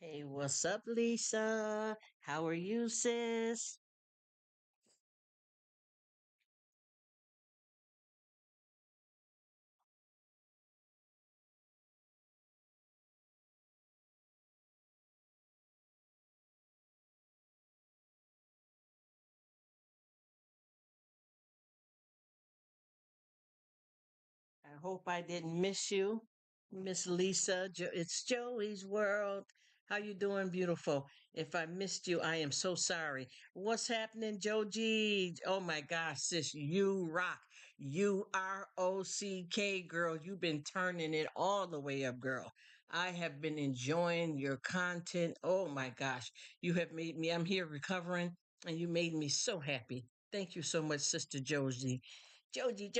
Hey, what's up, Lisa? How are you, sis? I hope I didn't miss you, Miss Lisa. It's Joey's World. How you doing, beautiful? If I missed you, I am so sorry. What's happening, Joji? Oh my gosh, sis, you rock. Rock, girl. You've been turning it all the way up, girl. I have been enjoying your content. Oh my gosh, you have made me. I'm here recovering, and you made me so happy. Thank you so much, Sister Joji. Joji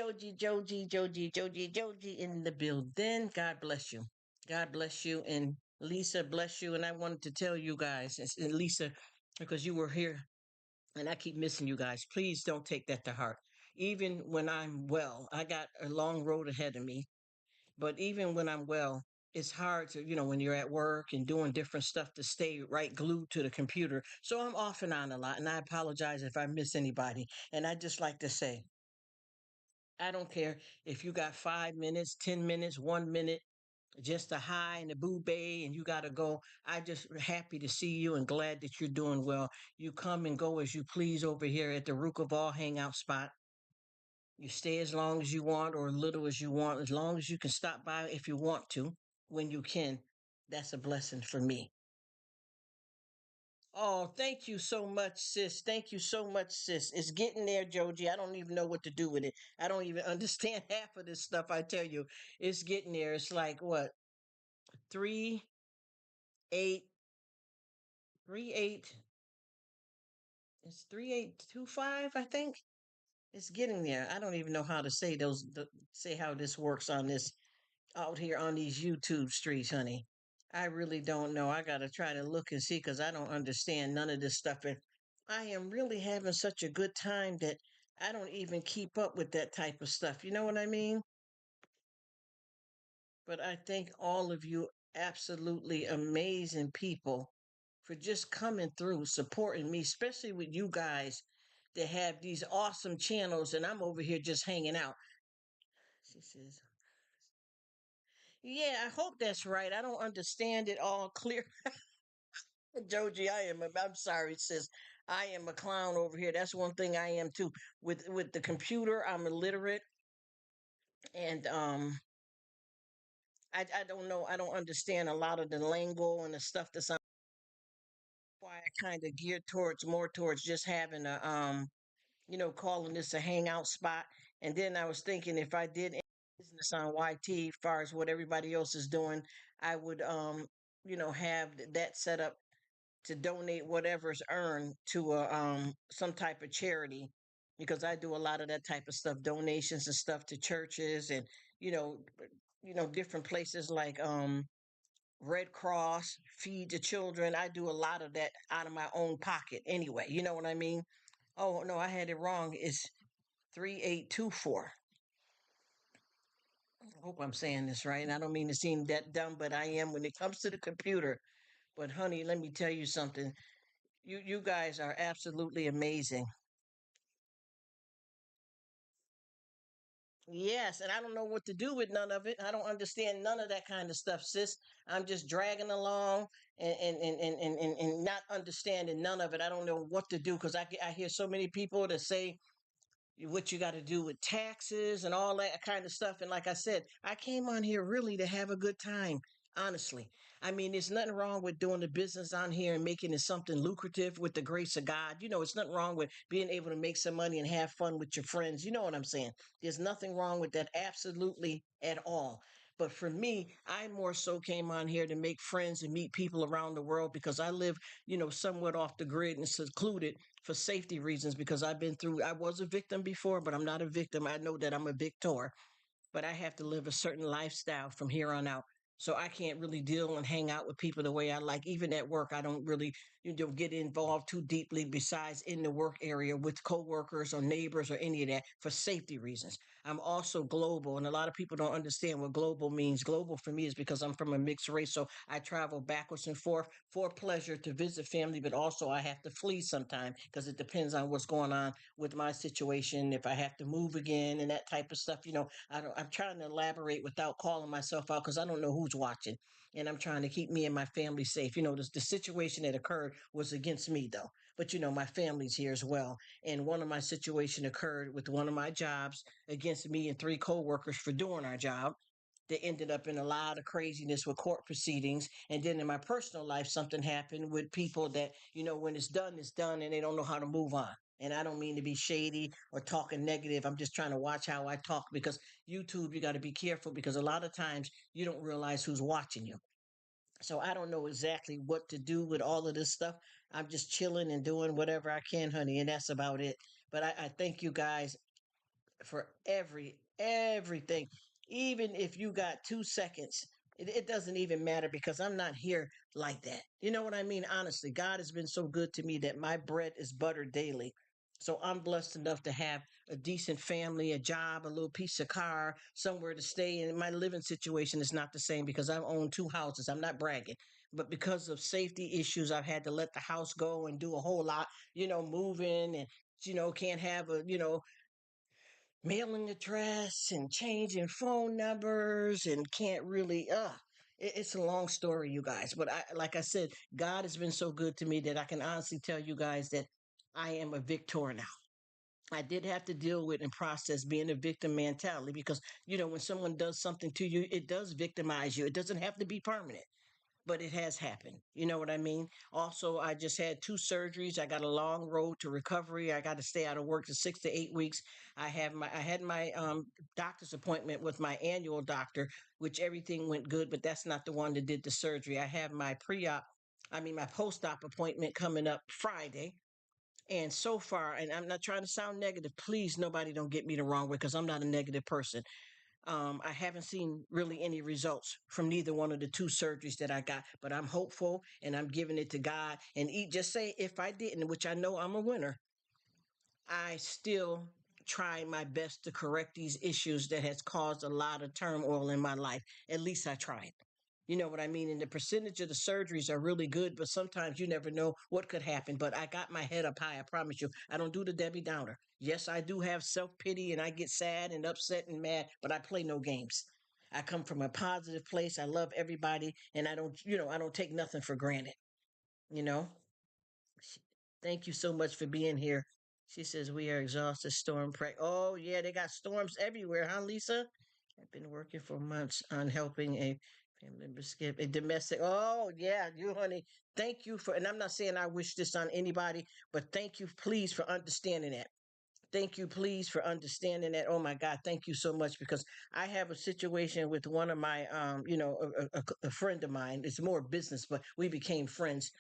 in the building. God bless you. God bless you. And Lisa, bless you. And I wanted to tell you guys, and Lisa, because you were here and I keep missing you guys, please don't take that to heart. Even when I'm well, I got a long road ahead of me. But even when I'm well, it's hard to, when you're at work and doing different stuff to stay right glued to the computer. So I'm off and on a lot. And I apologize if I miss anybody. And I just like to say, I don't care if you got 5 minutes, 10 minutes, 1 minute, just a high and a boo bay, and you got to go. I just happy to see you and glad that you're doing well. You come and go as you please over here at the Rook of All Hangout Spot. You stay as long as you want or little as you want, as long as you can stop by if you want to, when you can. That's a blessing for me. Oh, thank you so much, sis. Thank you so much, sis. It's getting there, Joji. I don't even know what to do with it. I don't even understand half of this stuff. I tell you, it's getting there. It's like what, 3 8 3 8. It's 3 8 2 5. I think it's getting there. I don't even know how to say say how this works on this out here on these YouTube streets, honey. I really don't know. I got to try to look and see because I don't understand none of this stuff. And I am really having such a good time that I don't even keep up with that type of stuff. You know what I mean? But I thank all of you absolutely amazing people for just coming through, supporting me, especially with you guys that have these awesome channels. And I'm over here just hanging out. She says, yeah, I hope that's right. I don't understand it all clear. Joji, I'm sorry, sis. I am a clown over here. That's one thing I am too. With the computer, I'm illiterate, and I don't know. I don't understand a lot of the lingo and the stuff that's on. Why I kind of geared towards more towards just having a calling this a hangout spot. And then I was thinking if I did any business on YT, as far as what everybody else is doing, I would have that set up to donate whatever's earned to a some type of charity because I do a lot of that type of stuff, donations and stuff to churches and you know different places like Red Cross, Feed the Children. I do a lot of that out of my own pocket anyway. You know what I mean? Oh no, I had it wrong. It's 3824. I hope I'm saying this right. And I don't mean to seem that dumb, but I am when it comes to the computer. But honey, let me tell you something. You guys are absolutely amazing. Yes, and I don't know what to do with none of it. I don't understand none of that kind of stuff, sis. I'm just dragging along and not understanding none of it. I don't know what to do because I hear so many people that say what you got to do with taxes and all that kind of stuff. And like I said, I came on here really to have a good time, honestly. I mean, there's nothing wrong with doing the business on here and making it something lucrative with the grace of God. It's nothing wrong with being able to make some money and have fun with your friends. You know what I'm saying? There's nothing wrong with that, absolutely at all. But for me, I more so came on here to make friends and meet people around the world because I live, somewhat off the grid and secluded for safety reasons because I was a victim before, but I'm not a victim. I know that I'm a victor, but I have to live a certain lifestyle from here on out. So I can't really deal and hang out with people the way I like. Even at work, I don't really get involved too deeply besides in the work area with coworkers or neighbors or any of that for safety reasons. I'm also global, and a lot of people don't understand what global means. Global for me is because I'm from a mixed race, so I travel backwards and forth for pleasure to visit family, but also I have to flee sometime because it depends on what's going on with my situation. If I have to move again and that type of stuff, I'm trying to elaborate without calling myself out because I don't know who's watching, and I'm trying to keep me and my family safe. The situation that occurred was against me though, but my family's here as well. And one of my situation occurred with one of my jobs against me and three coworkers for doing our job. That ended up in a lot of craziness with court proceedings. And then in my personal life, something happened with people that, when it's done, and they don't know how to move on. And I don't mean to be shady or talking negative. I'm just trying to watch how I talk because YouTube, you got to be careful because a lot of times you don't realize who's watching you. So I don't know exactly what to do with all of this stuff. I'm just chilling and doing whatever I can, honey, and that's about it. But I thank you guys for everything. Even if you got 2 seconds, it doesn't even matter because I'm not here like that. You know what I mean? Honestly, God has been so good to me that my bread is buttered daily. So I'm blessed enough to have a decent family, a job, a little piece of car, somewhere to stay. And my living situation is not the same because I own two houses. I'm not bragging, but because of safety issues, I've had to let the house go and do a whole lot, moving and can't have a mailing address and changing phone numbers and can't really it's a long story, you guys, but like I said, God has been so good to me that I can honestly tell you guys that I am a victor now. I did have to deal with and process being a victim mentality because when someone does something to you, it does victimize you. It doesn't have to be permanent, but it has happened. You know what I mean? Also, I just had two surgeries. I got a long road to recovery. I got to stay out of work for 6 to 8 weeks. I had my doctor's appointment with my annual doctor, which everything went good, but that's not the one that did the surgery. I have my my post-op appointment coming up Friday. And so far, and I'm not trying to sound negative, please, nobody don't get me the wrong way because I'm not a negative person. I haven't seen really any results from neither one of the two surgeries that I got, but I'm hopeful and I'm giving it to God. And just say if I didn't, which I know I'm a winner, I still try my best to correct these issues that has caused a lot of turmoil in my life. At least I tried. You know what I mean? And the percentage of the surgeries are really good, but sometimes you never know what could happen. But I got my head up high, I promise you. I don't do the Debbie Downer. Yes, I do have self pity and I get sad and upset and mad, but I play no games. I come from a positive place. I love everybody and I don't take nothing for granted, you know? Thank you so much for being here. She says we are exhausted, storm prey. Oh yeah, they got storms everywhere, huh, Lisa? I've been working for months on helping a family member skip a domestic. Oh yeah, you honey. Thank you for, and I'm not saying I wish this on anybody, but thank you, please, for understanding that. Thank you, please, for understanding that. Oh my God, thank you so much because I have a situation with one of my, a friend of mine. It's more business, but we became friends.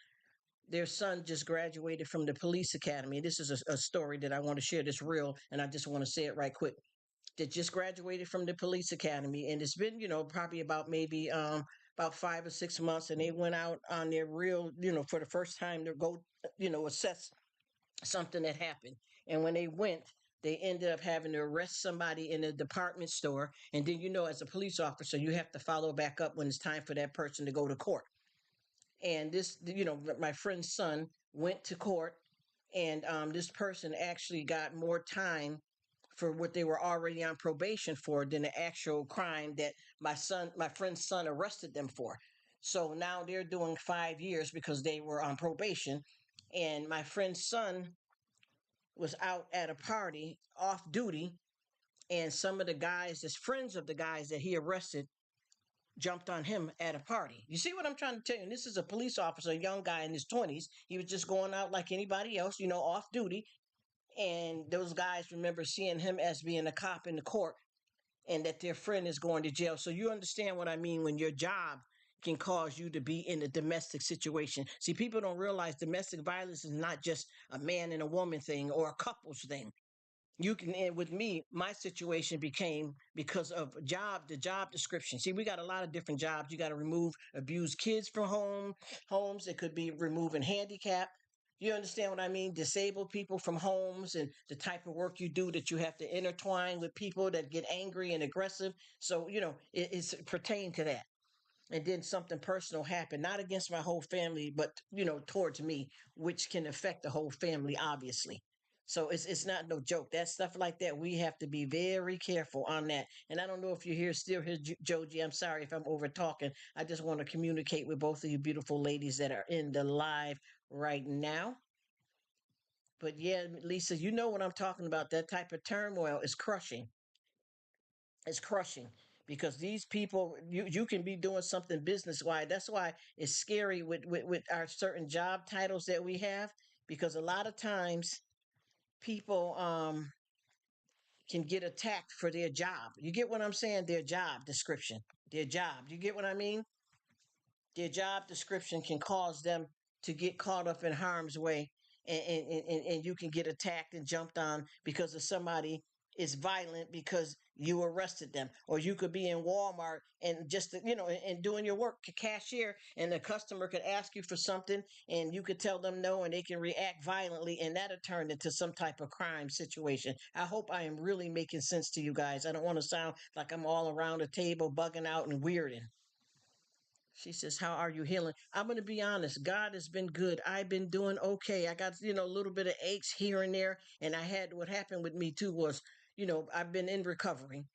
Their son just graduated from the police academy. This is a story that I want to share. This real, and I just want to say it right quick. That just graduated from the police academy, and it's been probably about maybe about 5 or 6 months, and they went out on their real for the first time to go assess something that happened. And when they went, they ended up having to arrest somebody in a department store, and then as a police officer, you have to follow back up when it's time for that person to go to court. And this, my friend's son went to court, and this person actually got more time for what they were already on probation for than the actual crime that my friend's son arrested them for. So now they're doing 5 years because they were on probation. And my friend's son was out at a party off duty, and some of the guys, as friends of the guys that he arrested, jumped on him at a party. You see what I'm trying to tell you? And this is a police officer, a young guy in his 20s. He was just going out like anybody else, off duty. And those guys remember seeing him as being a cop in the court and that their friend is going to jail. So you understand what I mean when your job can cause you to be in a domestic situation. See, people don't realize domestic violence is not just a man and a woman thing or a couple's thing. You can, and with me, my situation became because of the job description. See, we got a lot of different jobs. You got to remove abused kids from homes. It could be removing handicap. You understand what I mean? Disabled people from homes, and the type of work you do, that you have to intertwine with people that get angry and aggressive. So, it's pertaining to that. And then something personal happened, not against my whole family, but towards me, which can affect the whole family, obviously. So it's not no joke. That stuff like that, we have to be very careful on that. And I don't know if you're still here, Joji. I'm sorry if I'm over talking. I just want to communicate with both of you beautiful ladies that are in the live right now. But yeah, Lisa, you know what I'm talking about. That type of turmoil is crushing. It's crushing, because these people, you can be doing something business wise. That's why it's scary with our certain job titles that we have, because a lot of times people can get attacked for their job. You get what I'm saying? Their job description, their job. You get what I mean? Their job description can cause them to get caught up in harm's way, and you can get attacked and jumped on because of somebody is violent because you arrested them. Or you could be in Walmart and just and doing your work, cashier, and the customer could ask you for something, and you could tell them no, and they can react violently, and that'll turn into some type of crime situation. I hope I am really making sense to you guys. I don't want to sound like I'm all around the table bugging out and weirding. She says, "How are you healing?" I'm going to be honest. God has been good. I've been doing okay. I got, a little bit of aches here and there. And what happened with me too was, I've been in recovery.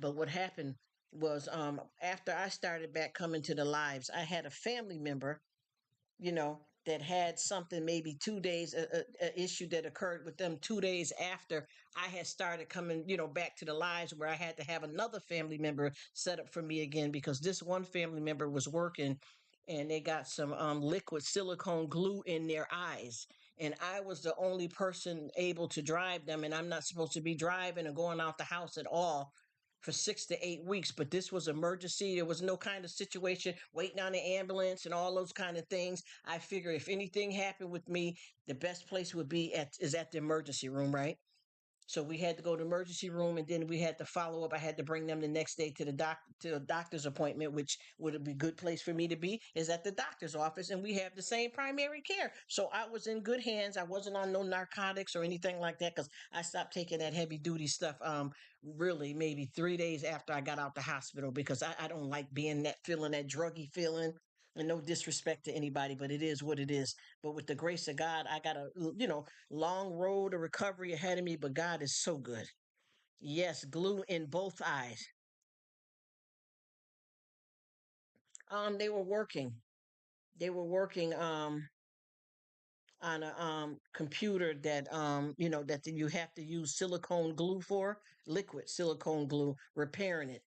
But what happened was, after I started back coming to the lives, I had a family member, that had something, maybe 2 days, a issue that occurred with them 2 days after I had started coming, back to the lives, where I had to have another family member set up for me again, because this one family member was working, and they got some liquid silicone glue in their eyes. And I was the only person able to drive them, and I'm not supposed to be driving or going out the house at all for 6 to 8 weeks. But this was emergency. There was no kind of situation waiting on the ambulance and all those kind of things. I figure if anything happened with me, the best place would be at the emergency room, right? So we had to go to the emergency room, and then we had to follow up. I had to bring them the next day to a doctor's appointment, which would be a good place for me to be, is at the doctor's office, and we have the same primary care. So I was in good hands. I wasn't on no narcotics or anything like that, because I stopped taking that heavy duty stuff. Really, maybe 3 days after I got out the hospital, because I don't like being that feeling, that druggy feeling. And no disrespect to anybody, but it is what it is. But with the grace of God, I got a long road of recovery ahead of me, but God is so good. Yes, glue in both eyes. They were working. They were working on a computer that that you have to use silicone glue for, liquid silicone glue, repairing it,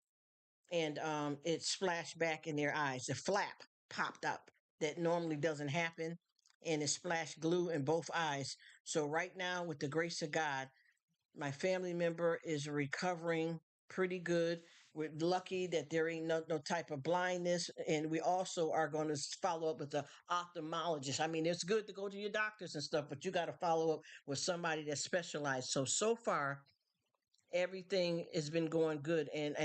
and it splashed back in their eyes. The flap popped up that normally doesn't happen, and it splashed glue in both eyes. So right now, with the grace of God, my family member is recovering pretty good. We're lucky that there ain't no type of blindness. And we also are going to follow up with the ophthalmologist. I mean, it's good to go to your doctors and stuff, but you got to follow up with somebody that's specialized. So far, everything has been going good, and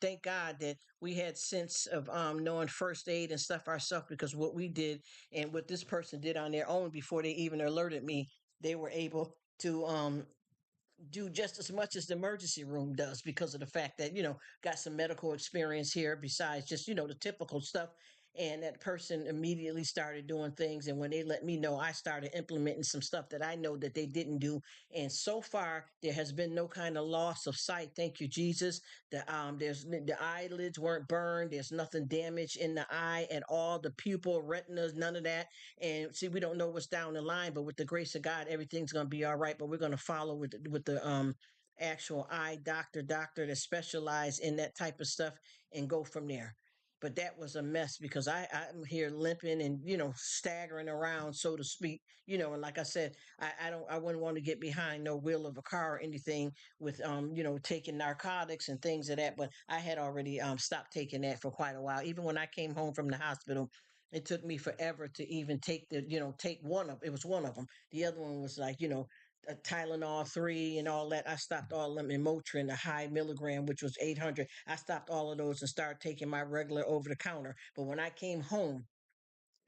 thank God that we had sense of knowing first aid and stuff ourselves, because what we did and what this person did on their own before they even alerted me, they were able to do just as much as the emergency room does, because of the fact that got some medical experience here besides just the typical stuff. And that person immediately started doing things, and when they let me know, I started implementing some stuff that I know that they didn't do. And so far there has been no kind of loss of sight, thank you Jesus. The eyelids weren't burned, there's nothing damaged in the eye at all, the pupil, retinas, none of that. And see, we don't know what's down the line, but with the grace of God, everything's going to be all right. But we're going to follow with the actual eye doctor that specialize in that type of stuff, and go from there. But that was a mess, because I'm here limping and staggering around, so to speak. And like I said, I wouldn't want to get behind no wheel of a car or anything with taking narcotics and things of that. But I had already stopped taking that for quite a while. Even when I came home from the hospital, it took me forever to even take take one of, it was one of them. The other one was like Tylenol 3 and all that. I stopped all of them, and Motrin, the high milligram, which was 800. I stopped all of those and started taking my regular over the counter. But when I came home,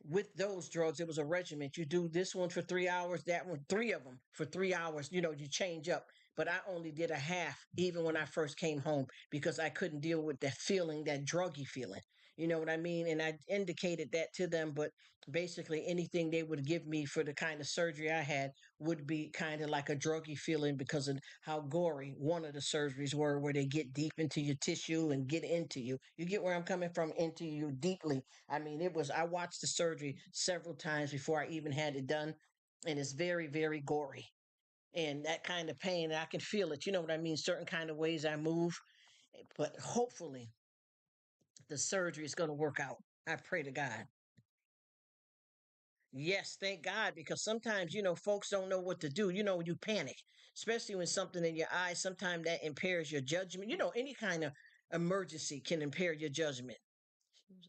with those drugs, it was a regimen. You do this one for 3 hours, that one, three of them for 3 hours. You change up. But I only did a half, even when I first came home, because I couldn't deal with that feeling, that druggy feeling. You know what I mean? And I indicated that to them. But basically, anything they would give me for the kind of surgery I had would be kind of like a druggy feeling because of how gory one of the surgeries were, where they get deep into your tissue and get into you. You get where I'm coming from? Into you deeply. I mean, I watched the surgery several times before I even had it done. And it's very, very gory. And that kind of pain, I can feel it. You know what I mean? Certain kind of ways I move. But hopefully the surgery is going to work out. I pray to God. Yes, thank God, because sometimes, folks don't know what to do. You panic, especially when something in your eyes, sometimes that impairs your judgment. Any kind of emergency can impair your judgment. Before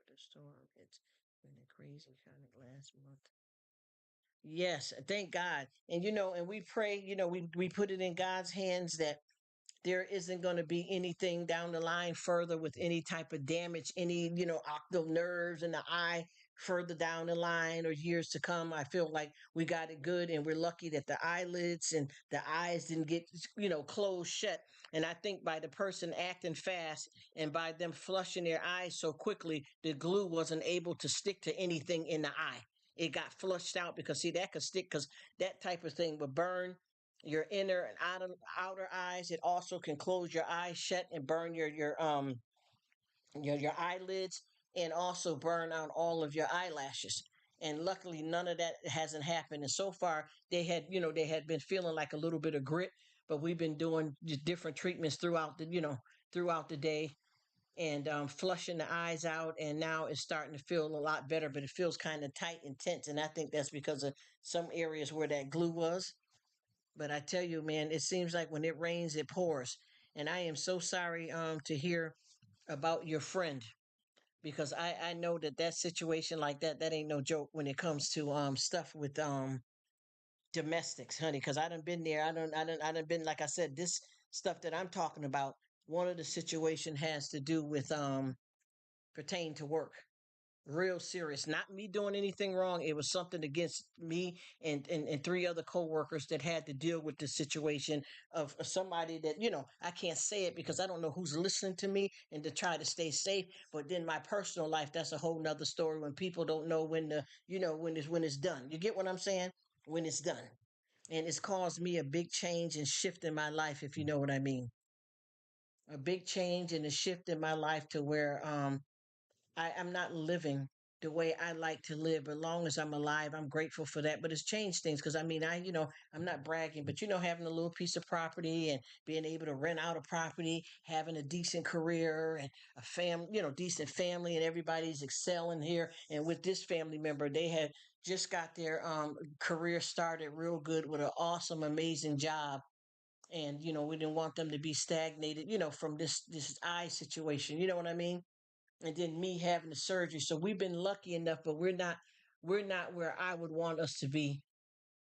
the storm, it's been a crazy kind of last month. Yes, thank God. And we pray, we put it in God's hands that there isn't going to be anything down the line further with any type of damage, any, octal nerves in the eye further down the line or years to come. I feel like we got it good, and we're lucky that the eyelids and the eyes didn't get, closed shut. And I think by the person acting fast and by them flushing their eyes so quickly, the glue wasn't able to stick to anything in the eye. It got flushed out because, see, that could stick, because that type of thing would burn your inner and outer eyes. It also can close your eyes shut and burn your eyelids, and also burn out all of your eyelashes. And luckily, none of that hasn't happened. And so far, they had been feeling like a little bit of grit, but we've been doing different treatments throughout the day, and flushing the eyes out. And now it's starting to feel a lot better, but it feels kind of tight and tense. And I think that's because of some areas where that glue was. But I tell you, man, it seems like when it rains, it pours. And I am so sorry to hear about your friend, because I know that situation like that ain't no joke when it comes to stuff with domestics, honey. Because I done been there. I done been, like I said, this stuff that I'm talking about. One of the situation has to do with pertain to work. Real serious. Not me doing anything wrong. It was something against me and three other coworkers that had to deal with the situation of somebody that, I can't say it because I don't know who's listening to me, and to try to stay safe. But then my personal life, that's a whole nother story, when people don't know when it's done. You get what I'm saying? When it's done. And it's caused me a big change and shift in my life, if you know what I mean. A big change and a shift in my life to where I'm not living the way I like to live. As long as I'm alive, I'm grateful for that. But it's changed things, because I mean, I'm not bragging, but having a little piece of property and being able to rent out a property, having a decent career and a family, decent family, and everybody's excelling here. And with this family member, they had just got their career started real good with an awesome, amazing job. And we didn't want them to be stagnated, from this eye situation. You know what I mean? And then me having the surgery. So we've been lucky enough, but we're not where I would want us to be.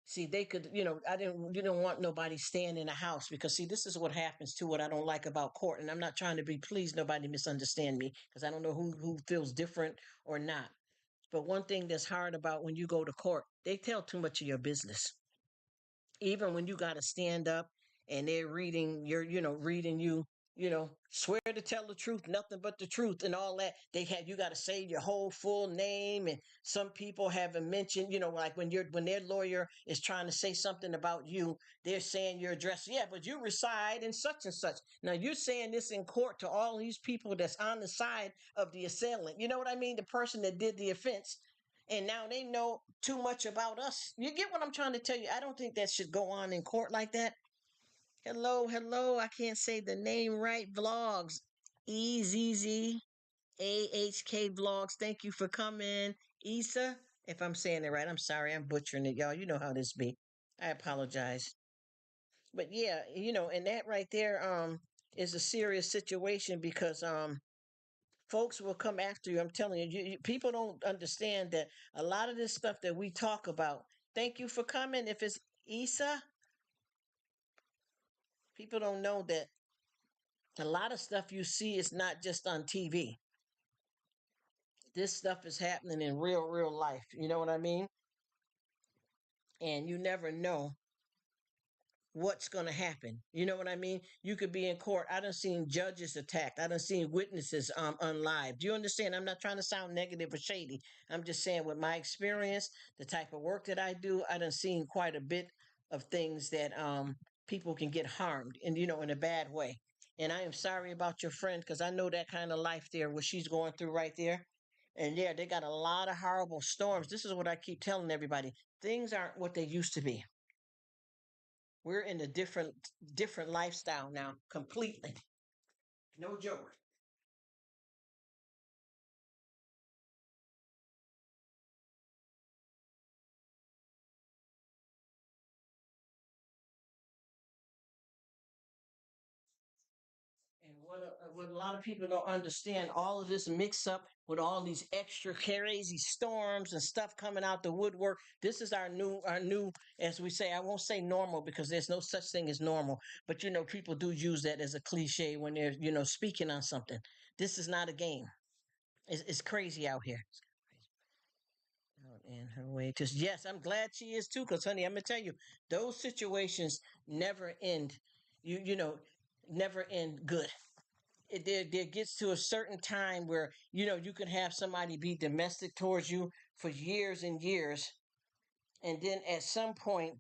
See, they could, I didn't you don't want nobody staying in a house, because see, this is what happens to what I don't like about court. And I'm not trying to be, please nobody misunderstand me, because I don't know who feels different or not. But one thing that's hard about when you go to court, they tell too much of your business. Even when you got to stand up and they're reading reading you, swear to tell the truth, nothing but the truth, and all that. You got to say your whole full name. And some people haven't mentioned, like when their lawyer is trying to say something about you, they're saying your address. Yeah, but you reside in such and such. Now you're saying this in court to all these people that's on the side of the assailant. You know what I mean? The person that did the offense, and now they know too much about us. You get what I'm trying to tell you? I don't think that should go on in court like that. Hello, hello. I can't say the name right. Vlogs. EZZAHK Vlogs. Thank you for coming. Issa, if I'm saying it right, I'm sorry. I'm butchering it, y'all. You know how this be. I apologize. But yeah, and that right there is a serious situation, because folks will come after you. I'm telling you, people don't understand that a lot of this stuff that we talk about, Thank you for coming. If it's Isa, people don't know that a lot of stuff you see is not just on TV. This stuff is happening in real life. You know what I mean? And you never know what's going to happen. You know what I mean? You could be in court. I done seen judges attacked. I done seen witnesses unlived. Do you understand? I'm not trying to sound negative or shady. I'm just saying with my experience, the type of work that I do, I done seen quite a bit of things that people can get harmed and in a bad way. And I am sorry about your friend because I know that kind of life there, what she's going through right there. And yeah, they got a lot of horrible storms. This is what I keep telling everybody. Things aren't what they used to be. We're in a different lifestyle now, completely. No joke. And what a lot of people don't understand, all of this mix up with all these extra crazy storms and stuff coming out the woodwork. This is our new, as we say. I won't say normal because there's no such thing as normal. But people do use that as a cliche when they're speaking on something. This is not a game. It's crazy out here. Out in her way. Because yes, I'm glad she is too. Because honey, I'm gonna tell you, those situations never end. Never end good. There gets to a certain time where you can have somebody be domestic towards you for years and years, and then at some point,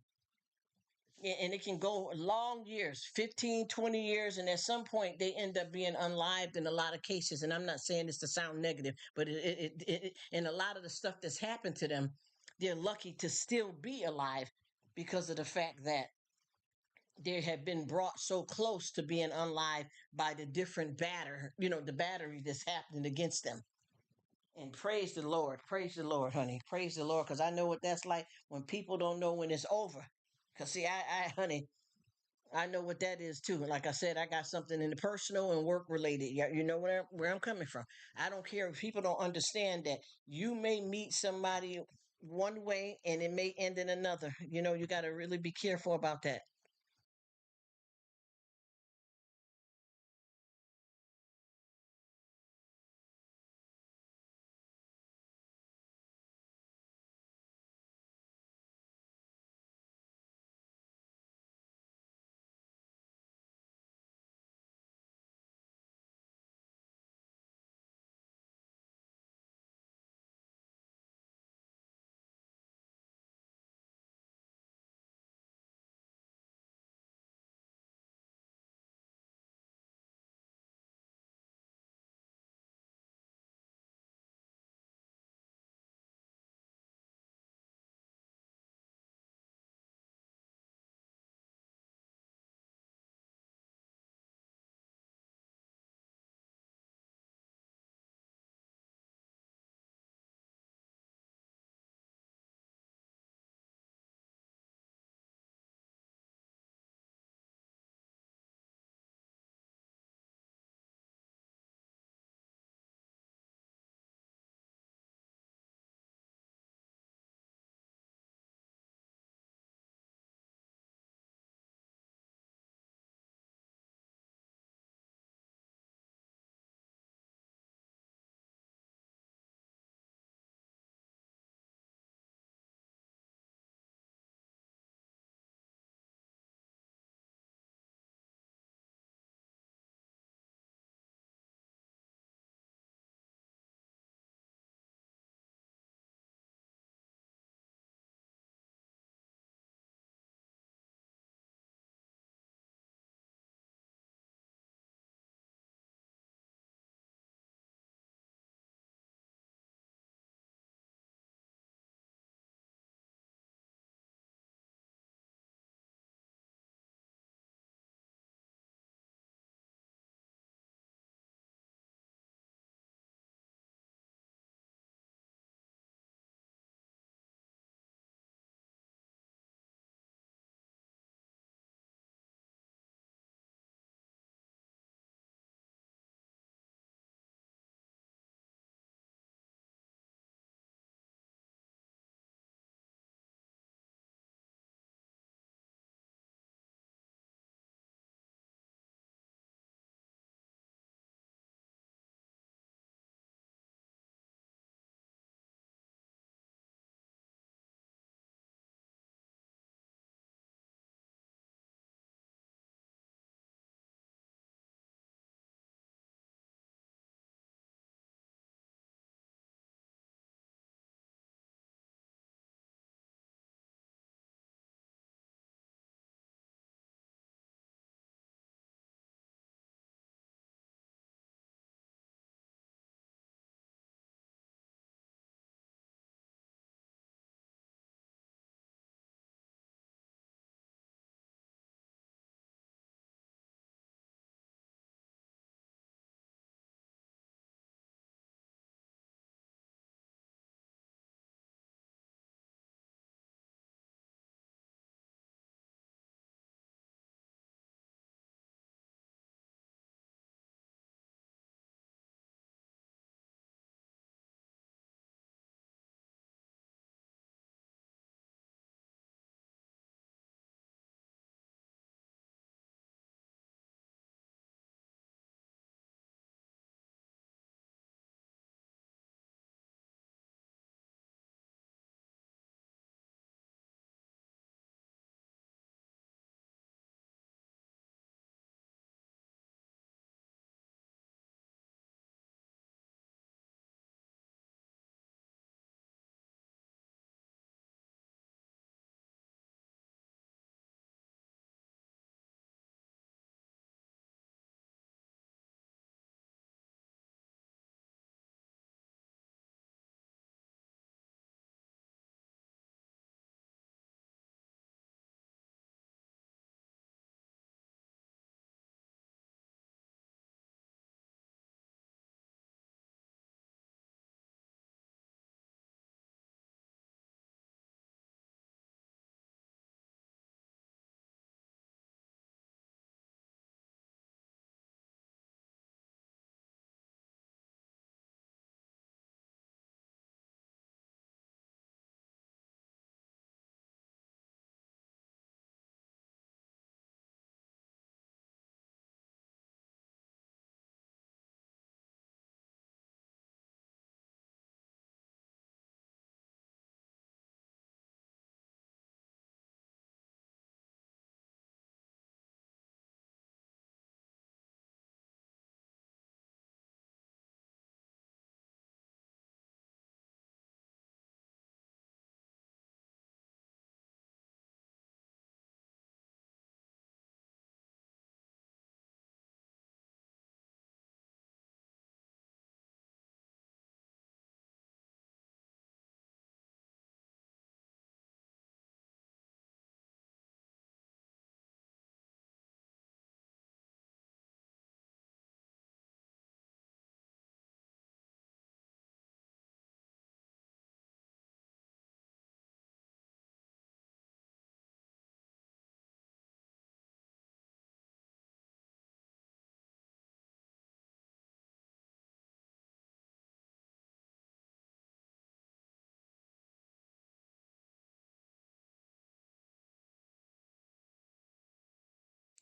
and it can go long years, 15, 20 years, and at some point they end up being unlived in a lot of cases. And I'm not saying this to sound negative, but and a lot of the stuff that's happened to them, they're lucky to still be alive because of the fact that they have been brought so close to being unlive by the different the battery that's happening against them. And praise the Lord, honey, praise the Lord, because I know what that's like when people don't know when it's over. Because see, honey, I know what that is too. Like I said, I got something in the personal and work related. Yeah, you know where I'm coming from. I don't care if people don't understand that you may meet somebody one way and it may end in another. You got to really be careful about that.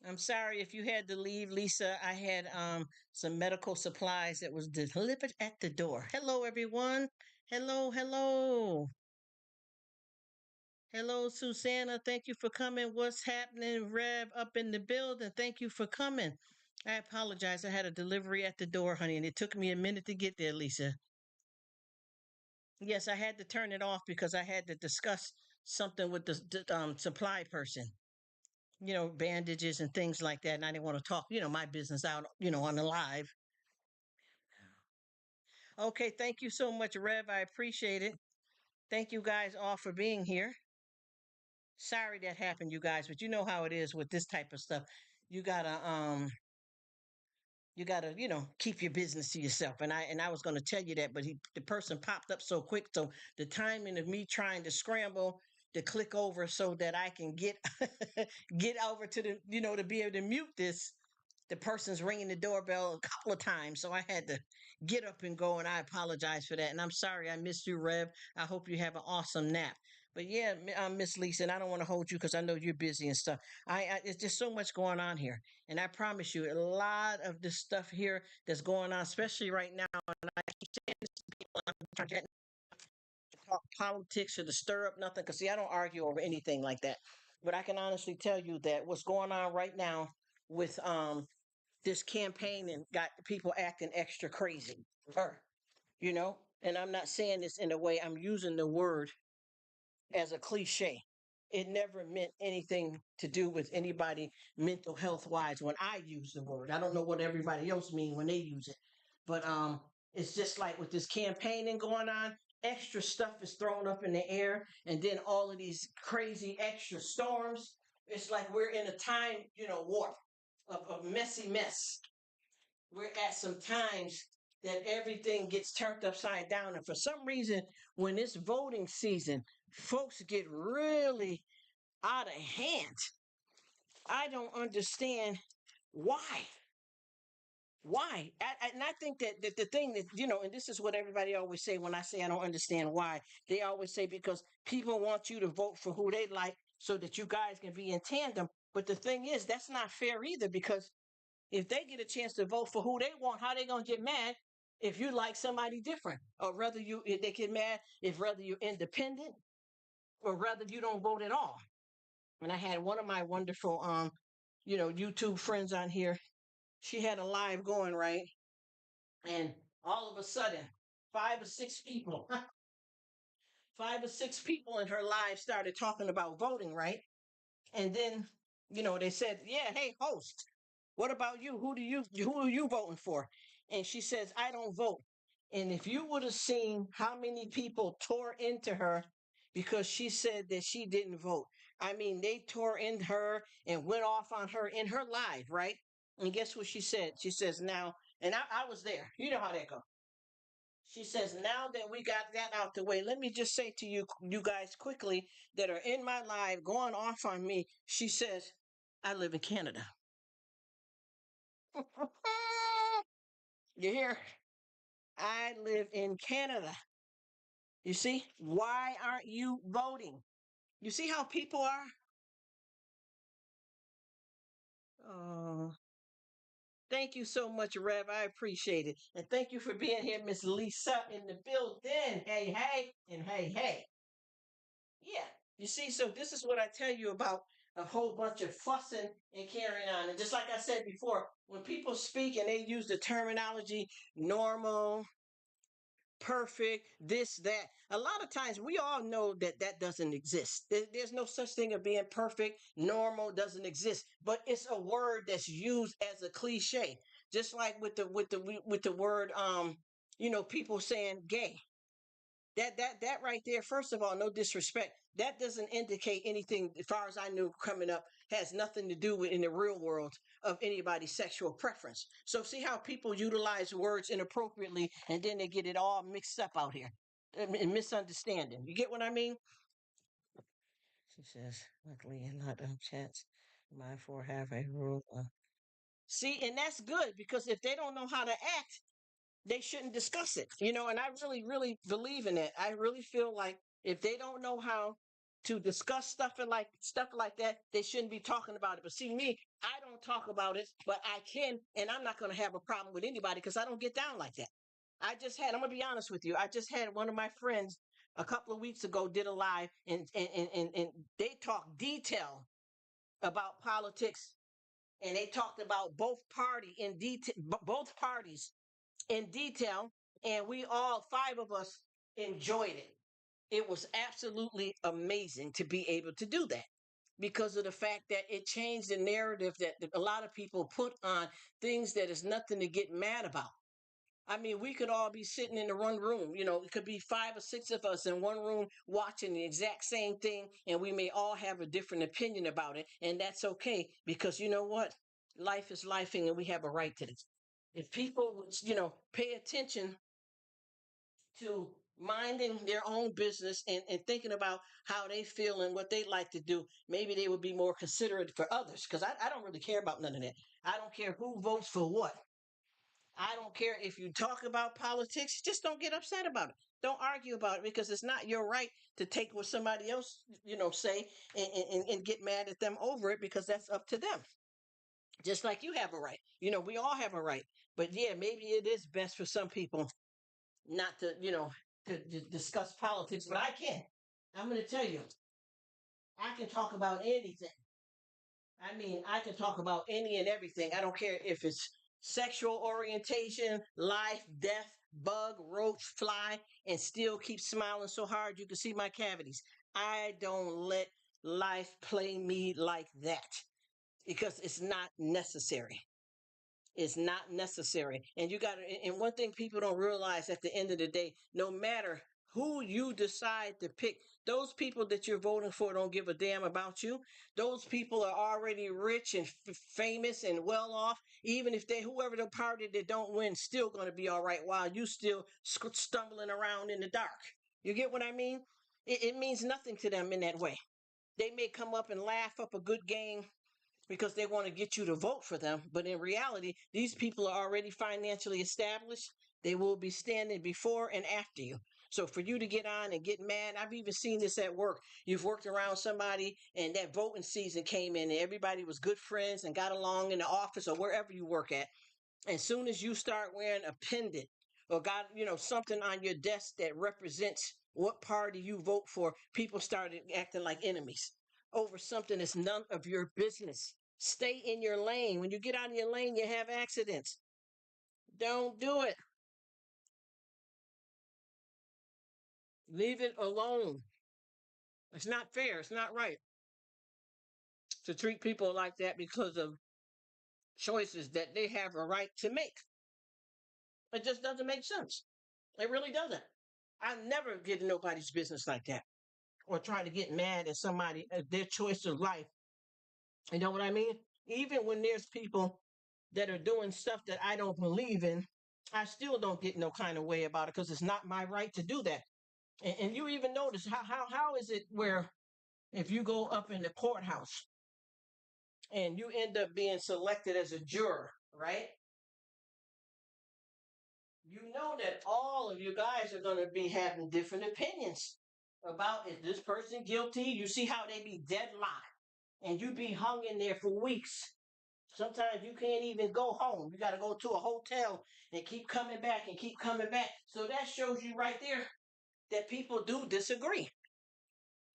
I'm sorry if you had to leave, Lisa. I had some medical supplies that was delivered at the door. Hello, everyone. Hello, hello. Hello, Susanna. Thank you for coming. What's happening? Rev up in the building. Thank you for coming. I apologize. I had a delivery at the door, honey, and it took me a minute to get there, Lisa. Yes, I had to turn it off because I had to discuss something with the supply person. Bandages and things like that. And I didn't want to talk, my business out, on the live. Okay, thank you so much, Rev. I appreciate it. Thank you guys all for being here. Sorry that happened, you guys, but you know how it is with this type of stuff. You gotta keep your business to yourself. And I was gonna tell you that, but the person popped up so quick. So the timing of me trying to scramble to click over so that I can get get over to to be able to mute this. The person's ringing the doorbell a couple of times, so I had to get up and go, and I apologize for that. And I'm sorry I missed you, Rev. I hope you have an awesome nap. But yeah, Miss Lisa, and I don't want to hold you because I know you're busy and stuff. It's just so much going on here, and I promise you, a lot of this stuff here that's going on, especially right now. And I keep saying this to people, I'm trying to talk politics or to stir up nothing, because see, I don't argue over anything like that. But I can honestly tell you that what's going on right now with this campaign and got people acting extra crazy. Or, and I'm not saying this in a way, I'm using the word as a cliche. It never meant anything to do with anybody mental health wise when I use the word. I don't know what everybody else mean when they use it. But it's just like with this campaigning going on, extra stuff is thrown up in the air, and then all of these crazy extra storms. It's like we're in a time, warp of messy mess. We're at some times that everything gets turned upside down. And for some reason, when it's voting season, folks get really out of hand. I don't understand why. Why? And I think that the thing that, and this is what everybody always say when I say I don't understand why, they always say because people want you to vote for who they like so that you guys can be in tandem. But the thing is, that's not fair either, because if they get a chance to vote for who they want, how they gonna get mad if you like somebody different? Or rather if they get mad if rather you're independent or rather you don't vote at all. And I had one of my wonderful YouTube friends on here. She had a live going, right? And all of a sudden, 5 or 6 people, 5 or 6 people in her live started talking about voting, right? And then, they said, yeah, hey, host, what about you? Who are you voting for? And she says, I don't vote. And if you would have seen how many people tore into her because she said that she didn't vote. I mean, they tore into her and went off on her in her live, right? And guess what she said? She says, now, and I was there. You know how that goes. She says, now that we got that out the way, let me just say to you guys quickly that are in my live going off on me. She says, I live in Canada. You hear? I live in Canada. You see? Why aren't you voting? You see how people are? Oh, thank you so much, Rev. I appreciate it. And thank you for being here, Miss Lisa, in the building. Hey, hey, and hey, hey. Yeah. You see, so this is what I tell you about a whole bunch of fussing and carrying on. And just like I said before, when people speak and they use the terminology normal, perfect, this, that. A lot of times we all know that that doesn't exist. There's no such thing of being perfect. Normal doesn't exist, but it's a word that's used as a cliche. Just like with the word, people saying gay. That right there, first of all, no disrespect, that doesn't indicate anything as far as I knew coming up, has nothing to do with in the real world of anybody's sexual preference. So see how people utilize words inappropriately and then they get it all mixed up out here and misunderstanding. You get what I mean? She says, luckily in lot of chats, my for have a rule. See, and that's good, because if they don't know how to act, they shouldn't discuss it. And I really, really believe in that. I really feel like if they don't know how to discuss stuff like that, they shouldn't be talking about it. But see me, I don't talk about it, but I can, and I'm not going to have a problem with anybody because I don't get down like that. I'm going to be honest with you. I just had one of my friends a couple of weeks ago did a live, and they talked detail about politics, and they talked about both parties in detail, and we all five of us enjoyed it. It was absolutely amazing to be able to do that because of the fact that it changed the narrative that a lot of people put on things that is nothing to get mad about. I mean, we could all be sitting in the one room. It could be 5 or 6 of us in one room watching the exact same thing, and we may all have a different opinion about it. And that's okay because you know what? Life is lifing, and we have a right to this. If people would, pay attention to minding their own business and thinking about how they feel and what they like to do, maybe they would be more considerate for others because I don't really care about none of that. I don't care who votes for what. I don't care if you talk about politics, just don't get upset about it. Don't argue about it because it's not your right to take what somebody else, say and get mad at them over it because that's up to them. Just like you have a right. We all have a right. But yeah, maybe it is best for some people not to, to discuss politics, but I can. I'm going to tell you, I can talk about anything. I mean, I can talk about any and everything. I don't care if it's sexual orientation, life, death, bug, roach, fly, and still keep smiling so hard you can see my cavities. I don't let life play me like that because it's not necessary. Is not necessary. And you got to, and one thing people don't realize at the end of the day, no matter who you decide to pick, those people that you're voting for don't give a damn about you. Those people are already rich and famous and well off. Even if whoever the party that don't win, still going to be all right while you still stumbling around in the dark. You get what I mean? It means nothing to them in that way. They may come up and laugh up a good game because they want to get you to vote for them. But in reality, these people are already financially established. They will be standing before and after you. So for you to get on and get mad, I've even seen this at work. You've worked around somebody and that voting season came in and everybody was good friends and got along in the office or wherever you work at. As soon as you start wearing a pendant or got, something on your desk that represents what party you vote for, people started acting like enemies over something that's none of your business. Stay in your lane. When you get out of your lane, you have accidents. Don't do it. Leave it alone. It's not fair. It's not right to treat people like that because of choices that they have a right to make. It just doesn't make sense. It really doesn't. I never get in nobody's business like that or try to get mad at somebody at their choice of life. You know what I mean? Even when there's people that are doing stuff that I don't believe in, I still don't get no kind of way about it because it's not my right to do that. And you even notice how is it where if you go up in the courthouse and you end up being selected as a juror, right? You know that all of you guys are going to be having different opinions about is this person guilty? You see how they be deadlocked and you be hung in there for weeks. Sometimes you can't even go home. You got to go to a hotel and keep coming back and keep coming back. So that shows you right there that people do disagree.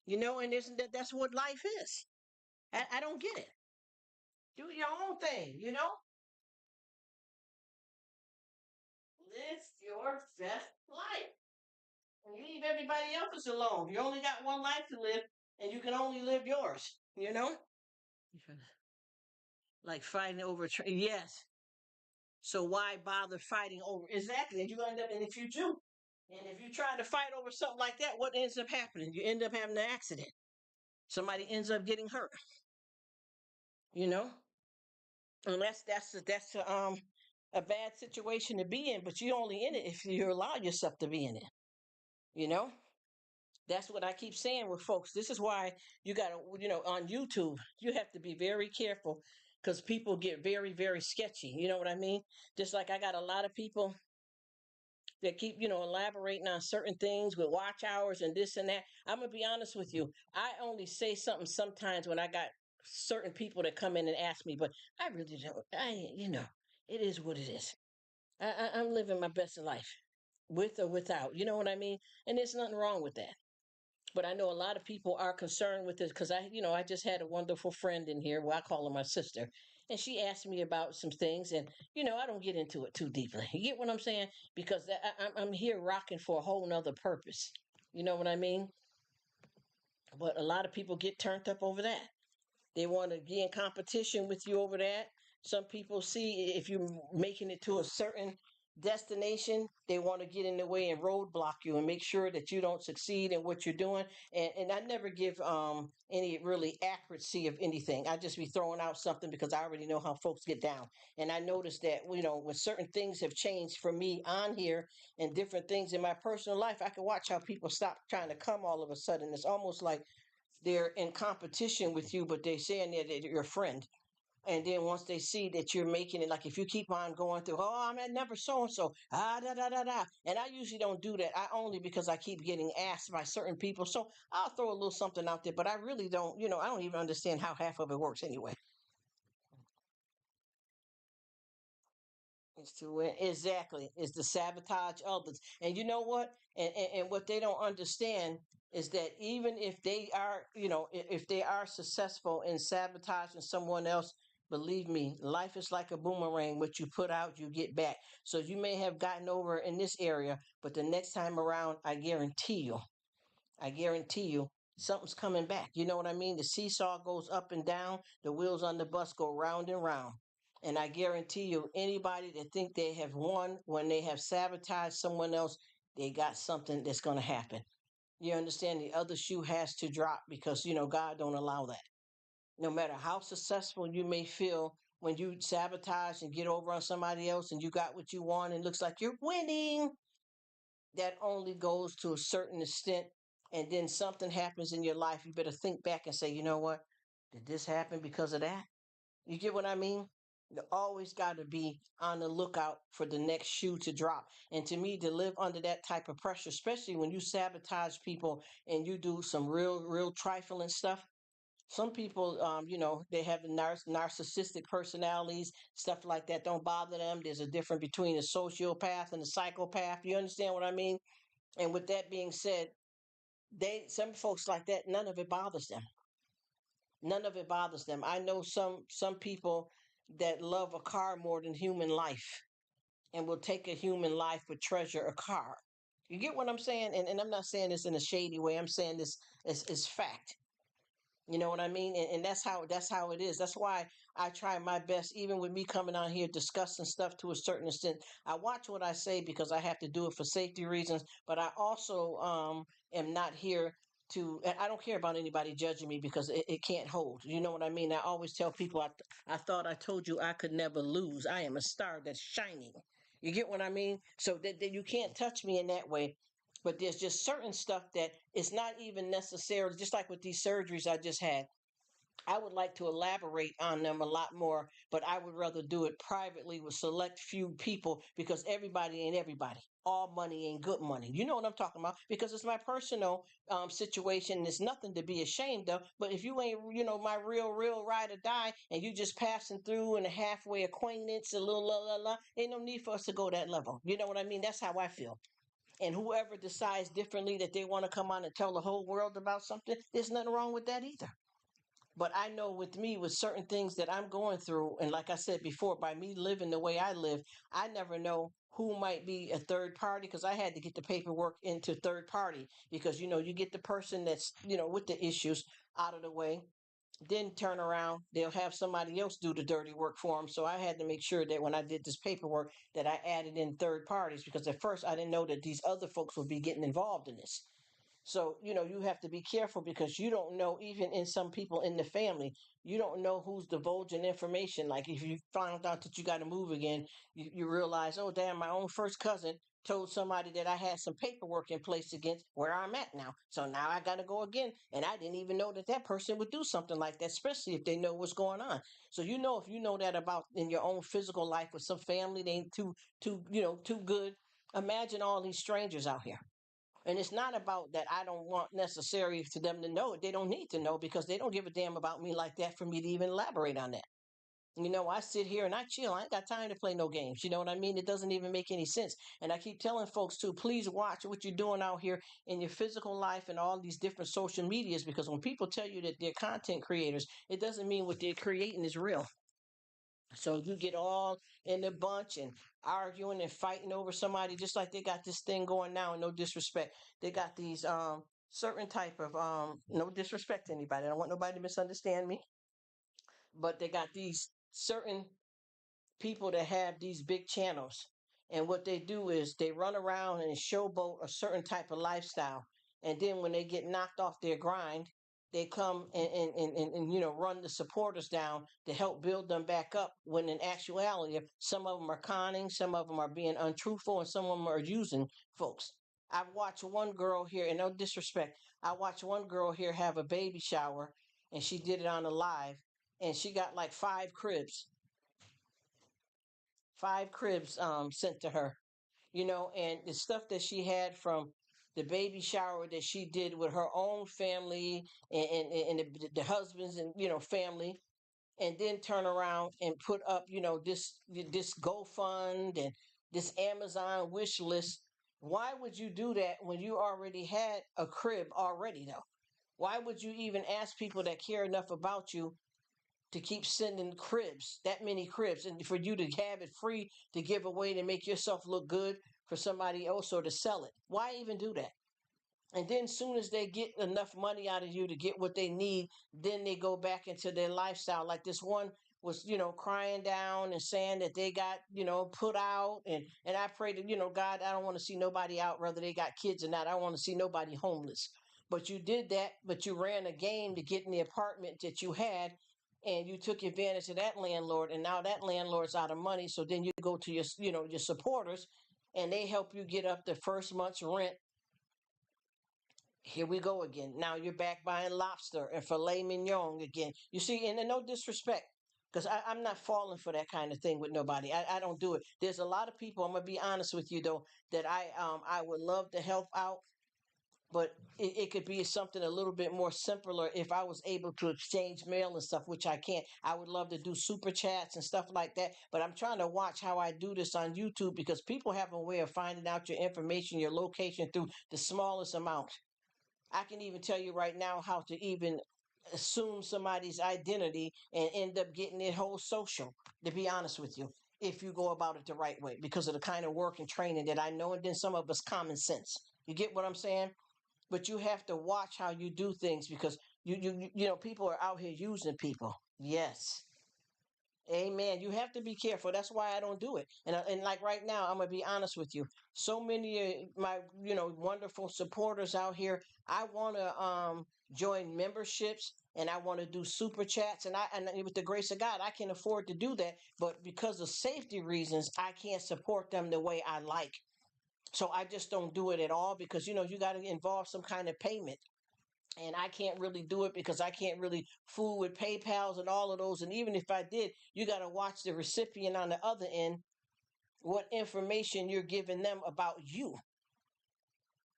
And isn't that's what life is? I don't get it. Do your own thing. Live your best life. And leave everybody else's alone. You only got one life to live, and you can only live yours. Like fighting over yes. So why bother fighting over exactly? And you're gonna end up, and if you do, and if you try to fight over something like that, what ends up happening? You end up having an accident. Somebody ends up getting hurt. You know, and that's a bad situation to be in. But you're only in it if you allow yourself to be in it. You know, that's what I keep saying with folks. This is why you got to, on YouTube, you have to be very careful because people get very, very sketchy. You know what I mean? Just like I got a lot of people that keep, elaborating on certain things with watch hours and this and that. I'm gonna be honest with you. I only say something sometimes when I got certain people that come in and ask me, but I really don't. It is what it is. I'm living my best life, with or without. You know what I mean? And there's nothing wrong with that. But I know a lot of people are concerned with this because I just had a wonderful friend in here. Well, I call her my sister, and she asked me about some things, and I don't get into it too deeply. You get what I'm saying? Because I'm here rocking for a whole nother purpose. You know what I mean? But a lot of people get turned up over that. They want to be in competition with you over that. Some people see if you're making it to a certain destination, they want to get in the way and roadblock you and make sure that you don't succeed in what you're doing. And I never give any really accuracy of anything. I just be throwing out something because I already know how folks get down. And I noticed that, when certain things have changed for me on here and different things in my personal life, I can watch how people stop trying to come all of a sudden. It's almost like they're in competition with you, but they're saying that they're your friend. And then once they see that you're making it, like if you keep on going through, oh, I'm at number so and so, da da da da. And I usually don't do that. I only because I keep getting asked by certain people. So I'll throw a little something out there, but I really don't, I don't even understand how half of it works anyway. It's to win. Exactly. It's to sabotage others. And you know what? And what they don't understand is that even if they are, if they are successful in sabotaging someone else, believe me, life is like a boomerang. What you put out, you get back. So you may have gotten over in this area, but the next time around, I guarantee you something's coming back. You know what I mean? The seesaw goes up and down, the wheels on the bus go round and round. And I guarantee you, anybody that think they have won when they have sabotaged someone else, they got something that's going to happen. You understand? The other shoe has to drop because God don't allow that. No matter how successful you may feel when you sabotage and get over on somebody else and you got what you want and looks like you're winning, that only goes to a certain extent. And then something happens in your life, you better think back and say, you know what? Did this happen because of that? You get what I mean? You always got to be on the lookout for the next shoe to drop. And to me, to live under that type of pressure, especially when you sabotage people and you do some real trifling stuff. Some people, they have narcissistic personalities, stuff like that. Don't bother them. There's a difference between a sociopath and a psychopath. You understand what I mean? And with that being said, some folks like that, none of it bothers them. None of it bothers them. I know some people that love a car more than human life and will take a human life but treasure a car. You get what I'm saying? And I'm not saying this in a shady way. I'm saying this is fact. You know what I mean? And that's how it is. That's why I try my best, even with me coming on here discussing stuff to a certain extent. I watch what I say because I have to do it for safety reasons. But I also am not here to. I don't care about anybody judging me because it can't hold. You know what I mean? I always tell people I thought I told you I could never lose. I am a star that's shining. You get what I mean? So that you can't touch me in that way. But there's just certain stuff that it's not even necessarily, just like with these surgeries I just had. I would like to elaborate on them a lot more, but I would rather do it privately with select few people because everybody ain't everybody. All money ain't good money. You know what I'm talking about? Because it's my personal situation. There's nothing to be ashamed of. But if you ain't, my real ride or die, and you just passing through and a halfway acquaintance, a little la la la, ain't no need for us to go that level. You know what I mean? That's how I feel. And whoever decides differently that they want to come on and tell the whole world about something, there's nothing wrong with that either. But I know with me, with certain things that I'm going through, and like I said before, by me living the way I live, I never know who might be a third party because I had to get the paperwork into third party because, you get the person that's, with the issues out of the way, then turn around, they'll have somebody else do the dirty work for them. So I had to make sure that when I did this paperwork that I added in third parties because at first I didn't know that these other folks would be getting involved in this. So, you have to be careful because you don't know, even in some people in the family, you don't know who's divulging information. Like if you found out that you got to move again, you realize, oh, damn, my own first cousin told somebody that I had some paperwork in place against where I'm at now. So now I got to go again. And I didn't even know that that person would do something like that, especially if they know what's going on. So, if you know that about in your own physical life with some family, they ain't too good. Imagine all these strangers out here. And it's not about that I don't want necessary for them to know it. They don't need to know because they don't give a damn about me like that for me to even elaborate on that. I sit here and I chill. I ain't got time to play no games. You know what I mean? It doesn't even make any sense. And I keep telling folks too, please watch what you're doing out here in your physical life and all these different social medias, because when people tell you that they're content creators, it doesn't mean what they're creating is real. So you get all in a bunch and arguing and fighting over somebody, just like they got this thing going now. No disrespect, they got these certain type of no disrespect to anybody. I don't want nobody to misunderstand me, but they got these certain people that have these big channels, and what they do is they run around and showboat a certain type of lifestyle, and then when they get knocked off their grind, they come and run the supporters down to help build them back up, when in actuality some of them are conning, some of them are being untruthful, and some of them are using folks. I've watched one girl here, and no disrespect, I watched one girl here have a baby shower, and she did it on a live, and she got like 5 cribs sent to her, and the stuff that she had from the baby shower that she did with her own family and the husbands and family, and then turn around and put up this GoFund and this Amazon wish list. Why would you do that when you already had a crib already though? Why would you even ask people that care enough about you to keep sending cribs, that many cribs, and for you to have it free to give away to make yourself look good for somebody else or to sell it? Why even do that? And then soon as they get enough money out of you to get what they need, then they go back into their lifestyle. Like this one was, crying down and saying that they got, put out. And I pray that, God, I don't want to see nobody out, whether they got kids or not. I don't want to see nobody homeless. But you did that, but you ran a game to get in the apartment that you had, and you took advantage of that landlord, and now that landlord's out of money. So then you go to your supporters, and they help you get up the first month's rent. Here we go again. Now you're back buying lobster and filet mignon again. You see, and no disrespect, because I'm not falling for that kind of thing with nobody. I don't do it. There's a lot of people, I'm gonna be honest with you though, that I would love to help out, but it could be something a little bit more simpler if I was able to exchange mail and stuff, which I can't. I would love to do super chats and stuff like that, but I'm trying to watch how I do this on YouTube, because people have a way of finding out your information, your location, through the smallest amount. I can even tell you right now how to even assume somebody's identity and end up getting their whole social, to be honest with you, if you go about it the right way, because of the kind of work and training that I know, and then some of us common sense. You get what I'm saying? But you have to watch how you do things, because people are out here using people. Yes. Amen. You have to be careful. That's why I don't do it. And like right now, I'm gonna be honest with you. So many of my wonderful supporters out here. I want to join memberships, and I want to do super chats, and with the grace of God, I can afford to do that. But because of safety reasons, I can't support them the way I like. So I just don't do it at all, because you got to involve some kind of payment, and I can't really do it because I can't really fool with PayPal's and all of those. And even if I did, you got to watch the recipient on the other end, what information you're giving them about you,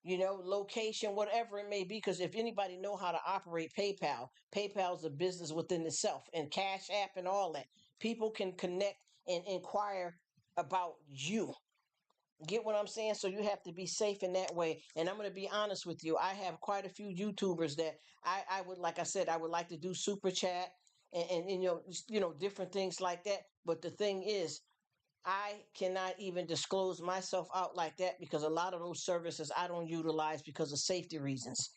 location, whatever it may be. Because if anybody know how to operate PayPal, PayPal's a business within itself, and Cash App and all that. People can connect and inquire about you. Get what I'm saying? So you have to be safe in that way. And I'm going to be honest with you. I have quite a few YouTubers that I would, like I said, I would like to do super chat and different things like that. But the thing is, I cannot even disclose myself out like that, because a lot of those services I don't utilize because of safety reasons.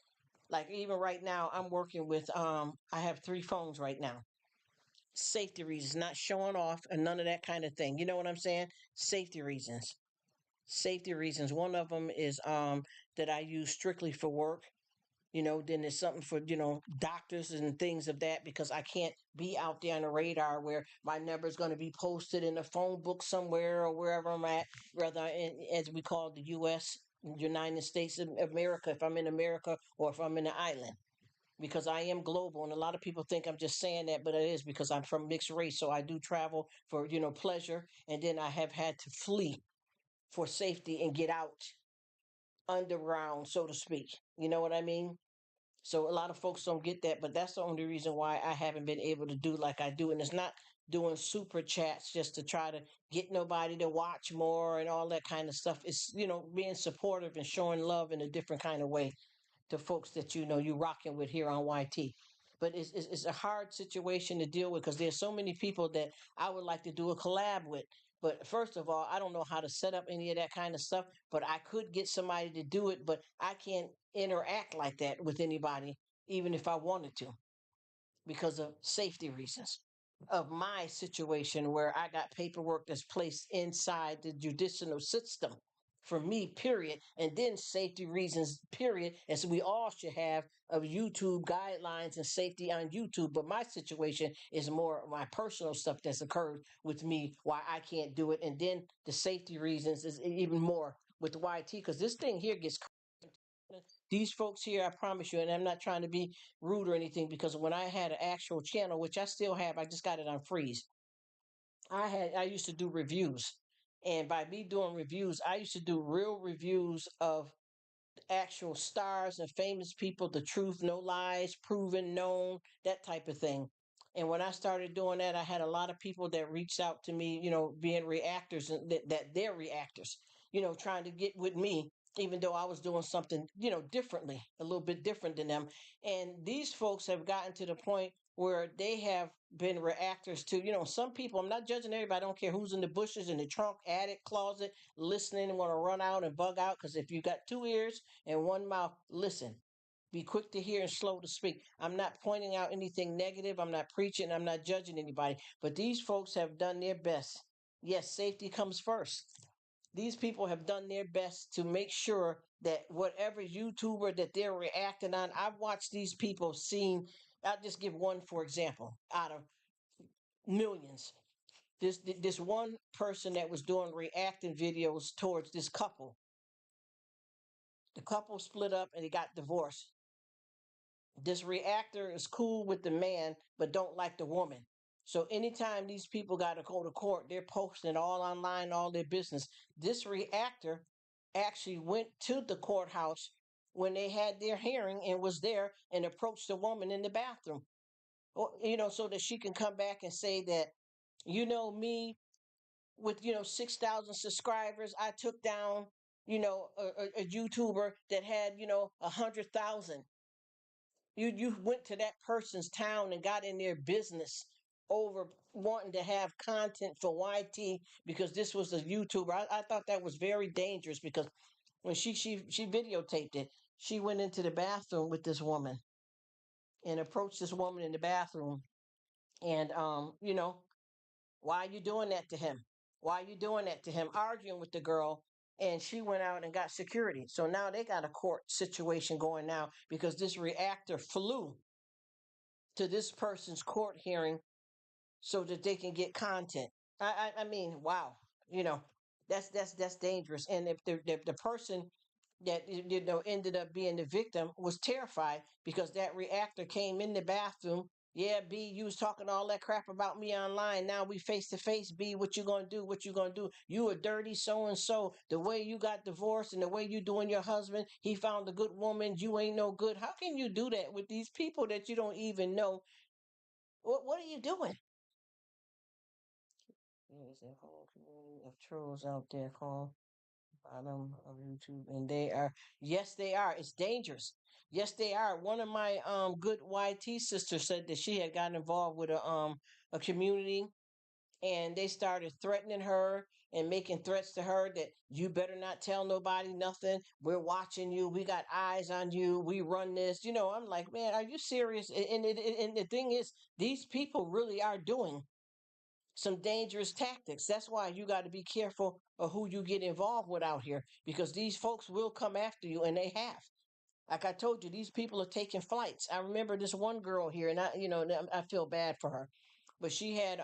Like even right now, I'm working with I have 3 phones right now. Safety reasons, not showing off and none of that kind of thing. You know what I'm saying? Safety reasons. Safety reasons. One of them is that I use strictly for work. Then there's something for doctors and things of that, because I can't be out there on the radar where my number is going to be posted in a phone book somewhere or wherever I'm at, rather as we call the U.S. United States of America, if I'm in America or if I'm in the island, because I am global. And a lot of people think I'm just saying that, but it is because I'm from mixed race, so I do travel for pleasure, and then I have had to flee for safety and get out underground, so to speak. You know what I mean? So a lot of folks don't get that, but that's the only reason why I haven't been able to do like I do. And it's not doing super chats just to try to get nobody to watch more and all that kind of stuff. It's, being supportive and showing love in a different kind of way to folks that you rocking with here on YT. But it's a hard situation to deal with because there's so many people that I would like to do a collab with. But first of all, I don't know how to set up any of that kind of stuff. But I could get somebody to do it, but I can't interact like that with anybody, even if I wanted to, because of safety reasons of my situation where I got paperwork that's placed inside the judicial system for me, period, and then safety reasons, period, as we all should have of YouTube guidelines and safety on YouTube. But my situation is more my personal stuff that's occurred with me, why I can't do it, and then the safety reasons is even more with YT because this thing here gets these folks here, I promise you, and I'm not trying to be rude or anything, because when I had an actual channel, which I still have, I just got it on freeze. I used to do reviews, and by me doing reviews, I used to do real reviews of actual stars and famous people, the truth, no lies, proven, known, that type of thing. And when I started doing that, I had a lot of people that reached out to me, being reactors and that they're reactors, trying to get with me, even though I was doing something, differently, a little bit different than them. And these folks have gotten to the point where they have been reactors to, some people, I'm not judging everybody, I don't care who's in the bushes, in the trunk, attic, closet, listening and want to run out and bug out. Because if you got two ears and one mouth, listen. Be quick to hear and slow to speak. I'm not pointing out anything negative. I'm not preaching. I'm not judging anybody. But these folks have done their best. Yes, safety comes first. These people have done their best to make sure that whatever YouTuber that they're reacting on, I've watched these people seen. I'll just give one for example out of millions. This one person that was doing reacting videos towards this couple. The couple split up and they got divorced. This reactor is cool with the man but don't like the woman. So anytime these people got to go to court, they're posting all online, all their business. This reactor actually went to the courthouse when they had their hearing and was there and approached the woman in the bathroom, so that she can come back and say that, me with 6,000 subscribers, I took down a YouTuber that had 100,000. You went to that person's town and got in their business over wanting to have content for YT because this was a YouTuber. I thought that was very dangerous because when she videotaped it, she went into the bathroom with this woman and approached this woman in the bathroom and why are you doing that to him? Why are you doing that to him? Arguing with the girl. And she went out and got security. So now they got a court situation going now because this reactor flew to this person's court hearing so that they can get content. I mean, wow, you know, that's dangerous. And if the person that ended up being the victim was terrified because that reactor came in the bathroom. Yeah, B, you was talking all that crap about me online. Now we face to face. B, what you gonna do? What you gonna do? You a dirty so and so. The way you got divorced and the way you doing your husband, he found a good woman. You ain't no good. How can you do that with these people that you don't even know? What are you doing? There's a whole community of trolls out there called bottom of YouTube, and they are, yes, they are. It's dangerous. Yes, they are. One of my good YT sisters said that she had gotten involved with a community, and they started threatening her and making threats to her that you better not tell nobody nothing. We're watching you. We got eyes on you. We run this. I'm like, man, are you serious? And the thing is, these people really are doing some dangerous tactics. That's why you got to be careful of who you get involved with out here because these folks will come after you, and they have. Like I told you, these people are taking flights. I remember this one girl here, and I feel bad for her, but she had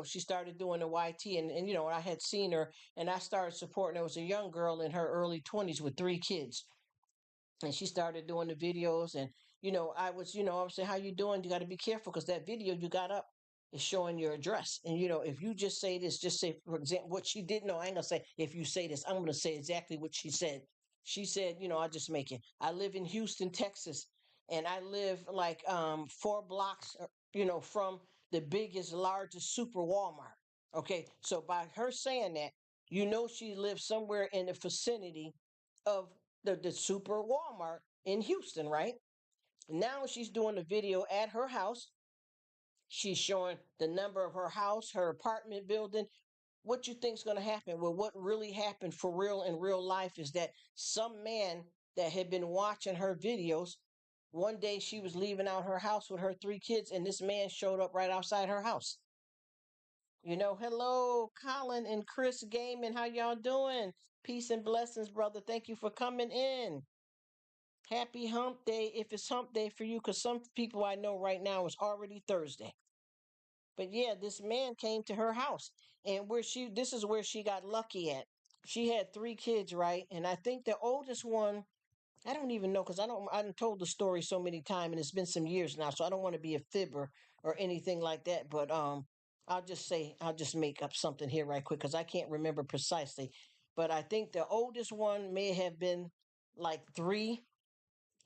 she started doing the YT, and I had seen her, and I started supporting. There was a young girl in her early 20s with 3 kids, and she started doing the videos, and I was saying, how you doing? You got to be careful because that video you got up is showing your address. And if you just say this, just say, for example, what she did. No, I ain't gonna say if you say this. I'm gonna say exactly what she said. She said, I'll just make it. I live in Houston, Texas, and I live like 4 blocks, from the biggest, largest super Walmart. Okay, so by her saying that, she lives somewhere in the vicinity of the super Walmart in Houston, right? Now she's doing a video at her house. She's showing the number of her house, her apartment building. What you think's going to happen? Well, what really happened for real in real life is that some man that had been watching her videos, one day she was leaving out her house with her 3 kids, and this man showed up right outside her house. Hello, Colin and Chris Gaming. How y'all doing? Peace and blessings, brother. Thank you for coming in. Happy hump day if it's hump day for you, because some people I know right now it's already Thursday. But yeah, this man came to her house, and this is where she got lucky at. She had 3 kids, right? And I think the oldest one, I don't even know because I don't told the story so many times, and it's been some years now, so I don't want to be a fibber or anything like that. But I'll just make up something here right quick because I can't remember precisely. But I think the oldest one may have been like 3,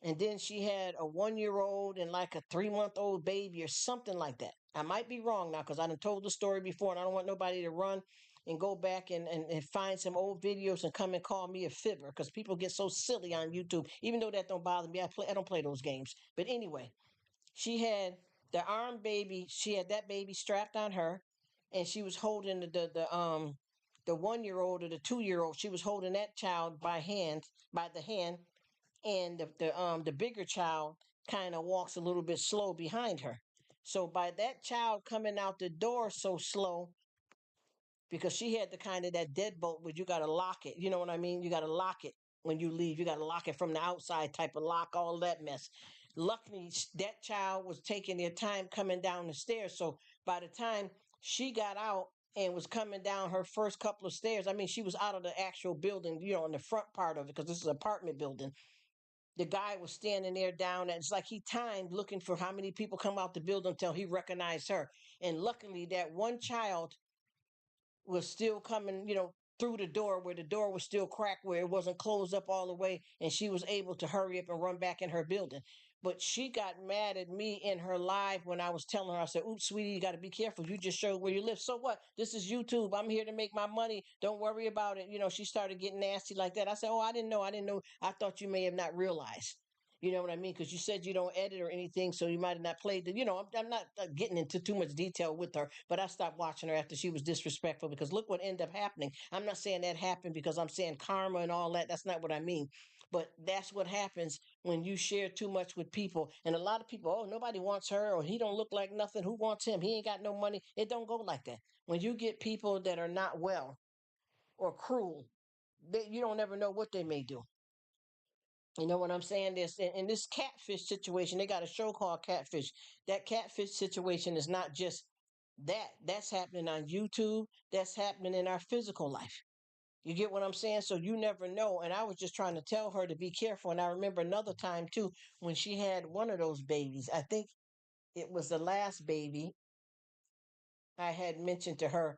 and then she had a 1 year old and like a 3 month old baby or something like that. I might be wrong now because I done told the story before, and I don't want nobody to run and go back and find some old videos and come and call me a fibber because people get so silly on YouTube. Even though that don't bother me, I don't play those games. But anyway, she had the arm baby. She had that baby strapped on her, and she was holding the 1 year old or the 2 year old. She was holding that child by the hand, and the bigger child kind of walks a little bit slow behind her. So by that child coming out the door so slow, because she had the kind of that deadbolt where you got to lock it. You know what I mean? You got to lock it when you leave. You got to lock it from the outside, type of lock, all that mess. Luckily, that child was taking their time coming down the stairs. So by the time she got out and was coming down her first couple of stairs, I mean, she was out of the actual building, in the front part of it, because this is an apartment building. The guy was standing there down, and it's like he timed looking for how many people come out the building until he recognized her. And luckily, that one child was still coming, through the door, where the door was still cracked, where it wasn't closed up all the way, and she was able to hurry up and run back in her building. But she got mad at me in her live when I was telling her. I said, "Oops, sweetie, you got to be careful. You just showed where you live. So what? This is YouTube. I'm here to make my money. Don't worry about it." She started getting nasty like that. I said, "Oh, I didn't know. I didn't know. I thought you may have not realized." You know what I mean? Because you said you don't edit or anything, so you might have not played the. I'm not getting into too much detail with her, but I stopped watching her after she was disrespectful. Because look what ended up happening. I'm not saying that happened because I'm saying karma and all that. That's not what I mean. But that's what happens when you share too much with people. And a lot of people, oh, nobody wants her, or he don't look like nothing. Who wants him? He ain't got no money. It don't go like that. When you get people that are not well or cruel, you don't ever know what they may do. You know what I'm saying? In this catfish situation, they got a show called Catfish. That catfish situation is not just that. That's happening on YouTube. That's happening in our physical life. You get what I'm saying? So you never know. And I was just trying to tell her to be careful. And I remember another time too when she had one of those babies. I think it was the last baby I had mentioned to her.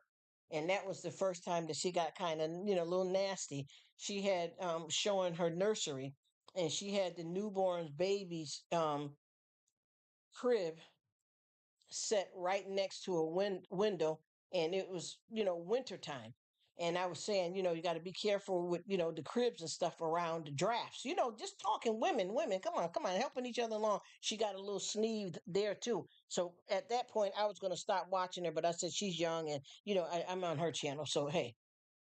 And that was the first time that she got kind of, a little nasty. She had showing her nursery, and she had the newborn baby's crib set right next to a window, and it was, winter time. And I was saying, you got to be careful with, the cribs and stuff around the drafts. Just talking women, come on, helping each other along. She got a little sneezed there too. So at that point, I was going to stop watching her, but I said she's young, and I'm on her channel, so hey.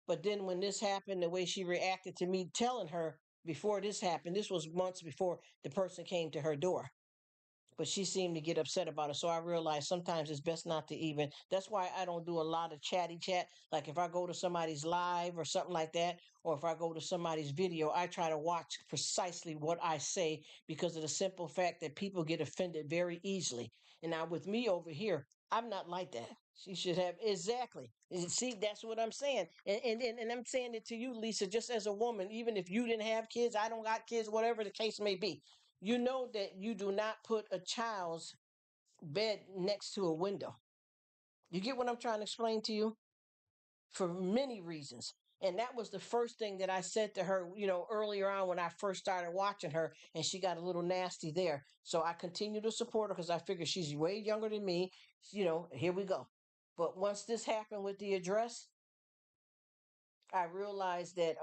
But then when this happened, the way she reacted to me telling her before this happened, this was months before the person came to her door, but she seemed to get upset about it. So I realized sometimes it's best not to even. That's why I don't do a lot of chatty chat. Like if I go to somebody's live or something like that, or if I go to somebody's video, I try to watch precisely what I say because of the simple fact that people get offended very easily. And now with me over here, I'm not like that. She should have exactly. See, that's what I'm saying, and I'm saying it to you, Lisa, just as a woman. Even if you didn't have kids, I don't got kids, whatever the case may be, you know that you do not put a child's bed next to a window. You get what I'm trying to explain to you? For many reasons. And that was the first thing that I said to her, earlier on when I first started watching her, and she got a little nasty there. So I continue to support her because I figure she's way younger than me. Here we go. But once this happened with the address, I realized that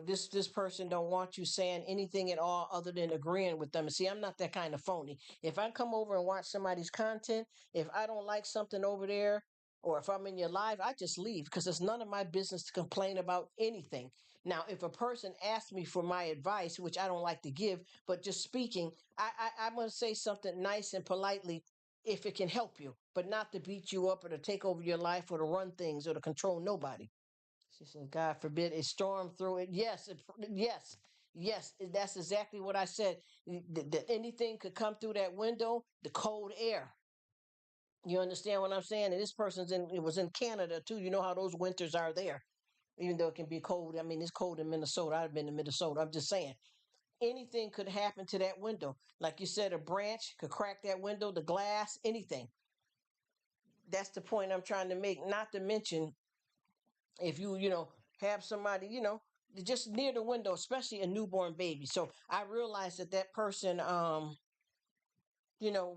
this person don't want you saying anything at all other than agreeing with them. And see, I'm not that kind of phony. If I come over and watch somebody's content, if I don't like something over there, or if I'm in your live, I just leave because it's none of my business to complain about anything. Now, if a person asks me for my advice, which I don't like to give, but just speaking, I'm going to say something nice and politely if it can help you, but not to beat you up or to take over your life or to run things or to control nobody. She said, God forbid it storm through it. Yes, yes, yes. That's exactly what I said. That anything could come through that window, the cold air. You understand what I'm saying? And this it was in Canada too. You know how those winters are there, even though it can be cold. I mean, it's cold in Minnesota. I've been to Minnesota. I'm just saying. Anything could happen to that window. Like you said, a branch could crack that window, the glass, anything. That's the point I'm trying to make. Not to mention if you have somebody just near the window, especially a newborn baby. So I realized that person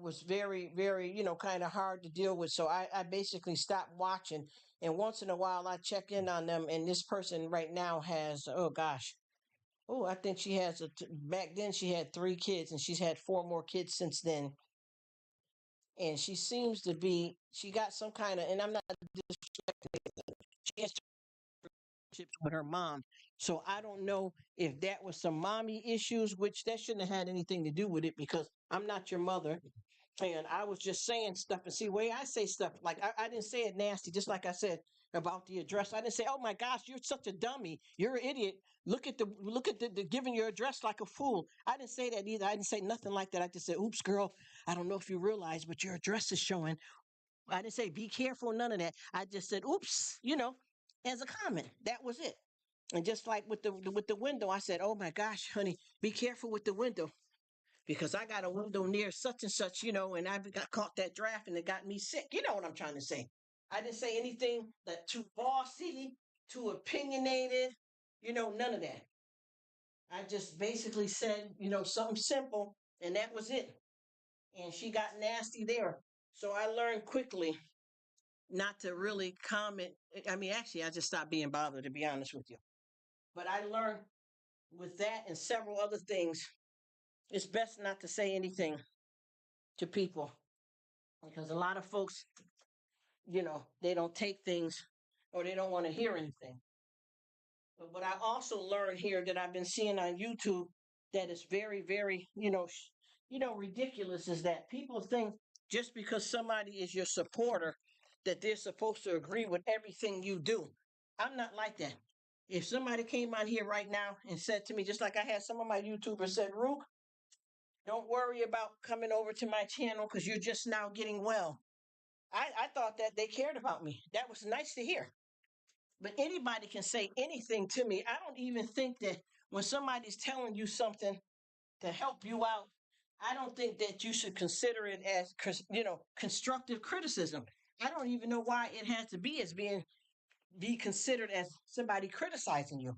was very very kind of hard to deal with. So I basically stopped watching, and once in a while I check in on them. And this person right now has, oh gosh, oh, I think she has back then she had 3 kids, and she's had 4 more kids since then. And she got some kind of, and I'm not disrespecting, she has with her mom. So I don't know if that was some mommy issues, which that shouldn't have had anything to do with it because I'm not your mother. And I was just saying stuff, and see, the way I say stuff, like I didn't say it nasty, just like I said about the address. I didn't say, "Oh my gosh, you're such a dummy, you're an idiot. Look at the giving your address like a fool." I didn't say that either. I didn't say nothing like that. I just said, "Oops, girl, I don't know if you realize, but your address is showing." I didn't say be careful, none of that. I just said, "Oops," as a comment. That was it. And just like with the window, I said, "Oh my gosh, honey, be careful with the window because I got a window near such and such, and I got caught that draft and it got me sick." You know what I'm trying to say? I didn't say anything that too bossy, too opinionated, none of that. I just basically said, something simple, and that was it. And she got nasty there. So I learned quickly not to really comment. I mean, actually, I just stopped being bothered, to be honest with you. But I learned with that and several other things, it's best not to say anything to people because a lot of folks, they don't take things or they don't want to hear anything. But what I also learned here that I've been seeing on YouTube that is very, very, ridiculous is that people think just because somebody is your supporter that they're supposed to agree with everything you do. I'm not like that. If somebody came on here right now and said to me, just like I had some of my YouTubers said, "Rruk, don't worry about coming over to my channel because you're just now getting well." I thought that they cared about me. That was nice to hear. But anybody can say anything to me. I don't even think that when somebody's telling you something to help you out, I don't think that you should consider it as, constructive criticism. I don't even know why it has to be as be considered as somebody criticizing you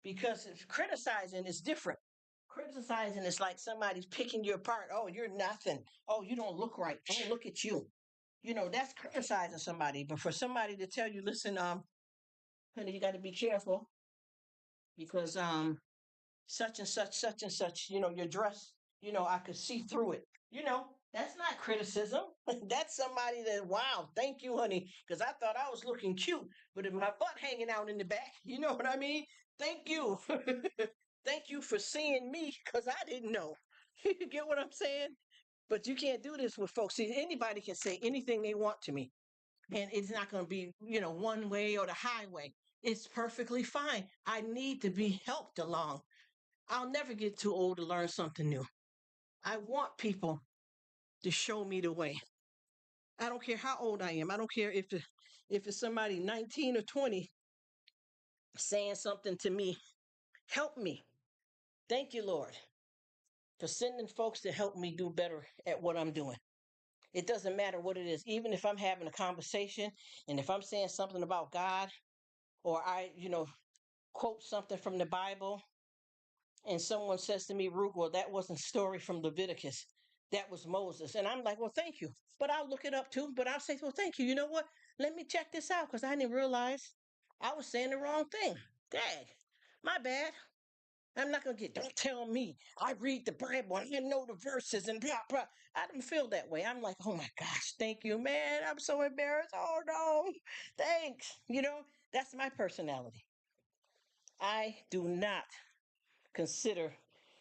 because criticizing is different. Criticizing is like somebody's picking you apart. Oh, you're nothing. Oh, you don't look right. Oh, look at you. That's criticizing somebody. But for somebody to tell you, listen, honey, you got to be careful because such and such, your dress, I could see through it. That's not criticism. That's somebody that, wow, thank you, honey, because I thought I was looking cute, but if my butt hanging out in the back, you know what I mean? Thank you. Thank you for seeing me because I didn't know. You get what I'm saying? But you can't do this with folks. See, anybody can say anything they want to me, and it's not going to be, one way or the highway. It's perfectly fine. I need to be helped along. I'll never get too old to learn something new. I want people to show me the way. I don't care how old I am. I don't care if it's somebody 19 or 20 saying something to me. Help me. Thank you, Lord, for sending folks to help me do better at what I'm doing. It doesn't matter what it is. Even if I'm having a conversation and if I'm saying something about God, or I, quote something from the Bible, and someone says to me, Rruk, well, that wasn't a story from Leviticus. That was Moses. And I'm like, well, thank you. But I'll look it up too. But I'll say, well, thank you. You know what? Let me check this out because I didn't realize I was saying the wrong thing. Dang, my bad. I'm not going to don't tell me. I read the Bible and I know the verses and blah, blah. I didn't feel that way. I'm like, oh my gosh, thank you, man. I'm so embarrassed. Oh no, thanks. That's my personality. I do not consider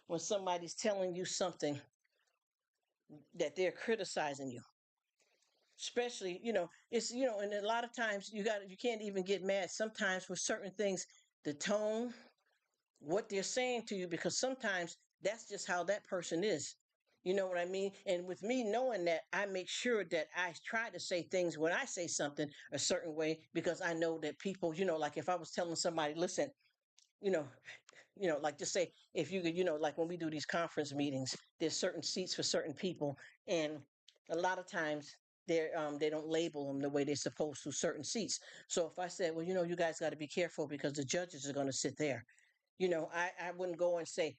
when somebody's telling you something that they're criticizing you. Especially, it's and a lot of times you can't even get mad sometimes with certain things, the tone, what they're saying to you, because sometimes that's just how that person is. You know what I mean? And with me knowing that, I make sure that I try to say things when I say something a certain way, because I know that people, like if I was telling somebody, listen, you know, like just say if you could, like when we do these conference meetings, there's certain seats for certain people, and a lot of times they don't label them the way they're supposed to, certain seats. So if I said, well, you guys got to be careful because the judges are going to sit there, I wouldn't go and say,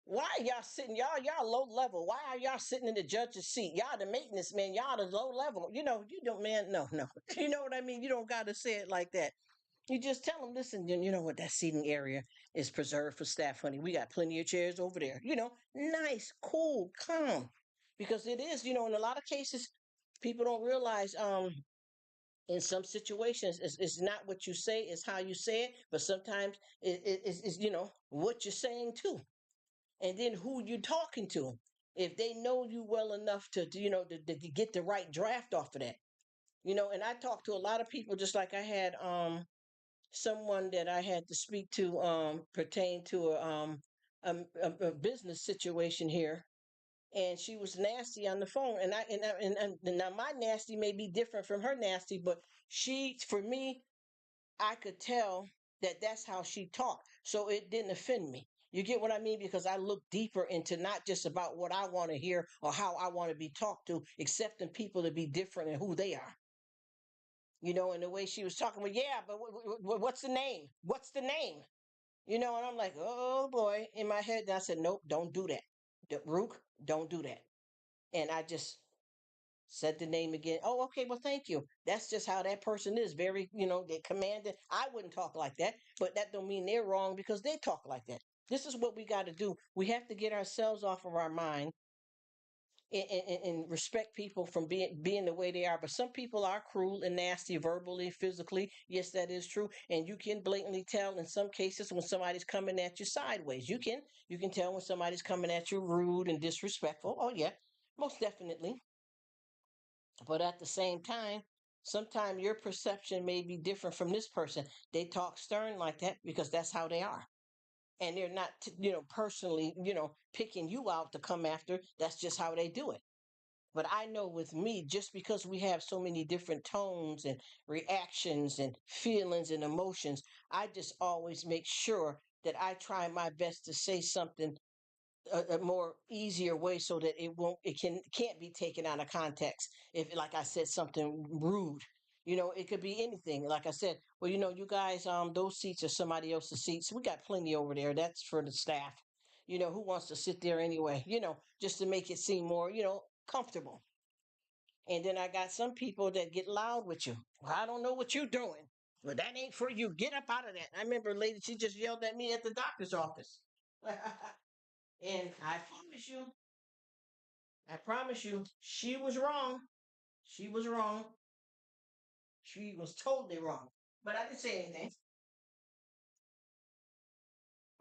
why are y'all sitting? Y'all low level. Why are y'all sitting in the judge's seat? Y'all the maintenance man. Y'all the low level. You don't, man. No, no. You know what I mean? You don't got to say it like that. You just tell them, listen, you know what? That seating area is preserved for staff, honey. We got plenty of chairs over there. Nice, cool, calm. Because it is, in a lot of cases, people don't realize in some situations, it's not what you say, it's how you say it. But sometimes it's, what you're saying too. And then who you're talking to. If they know you well enough to get the right draft off of that. And I talked to a lot of people, just like I had someone that I had to speak to pertain to a business situation here, and she was nasty on the phone. And now my nasty may be different from her nasty, but for me, I could tell that that's how she talked, so it didn't offend me. You get what I mean? Because I look deeper into not just about what I want to hear or how I want to be talked to, accepting people to be different and who they are. And the way she was talking, well, yeah, but what's the name? What's the name? And I'm like, oh boy, in my head. And I said, nope, don't do that. Rruk, don't do that. And I just said the name again. Oh, okay, well, thank you. That's just how that person is. Very, they commanded. I wouldn't talk like that, but that don't mean they're wrong because they talk like that. This is what we got to do. We have to get ourselves off of our mind and respect people from being the way they are. But some people are cruel and nasty verbally, physically. Yes, that is true. And you can blatantly tell in some cases when somebody's coming at you sideways. You can tell when somebody's coming at you rude and disrespectful. Oh yeah, most definitely. But at the same time, sometimes your perception may be different from this person. They talk stern like that because that's how they are. And they're not, personally, picking you out to come after. That's just how they do it. But I know with me, just because we have so many different tones and reactions and feelings and emotions, I just always make sure that I try my best to say something a more easier way so that it can't be taken out of context. If, like I said, something rude, it could be anything. Like I said, well, you guys, those seats are somebody else's seats. We got plenty over there. That's for the staff. Who wants to sit there anyway? Just to make it seem more, comfortable. And then I got some people that get loud with you. Well, I don't know what you're doing. Well, that ain't for you. Get up out of that. I remember a lady, she just yelled at me at the doctor's office. And I promise you, she was wrong. She was wrong. She was totally wrong. But I didn't say anything.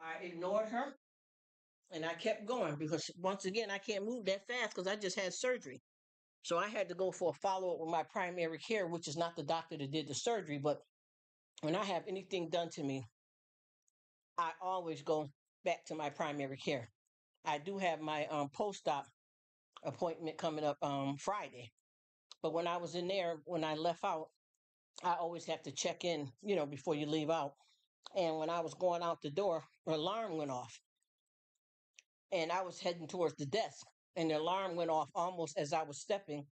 I ignored her and I kept going because, once again, I can't move that fast because I just had surgery. So I had to go for a follow up with my primary care, which is not the doctor that did the surgery. But when I have anything done to me, I always go back to my primary care. I do have my post op appointment coming up Friday. But when I was in there, when I left out, I always have to check in, before you leave out. And when I was going out the door, an alarm went off. And I was heading towards the desk. And the alarm went off almost as I was stepping.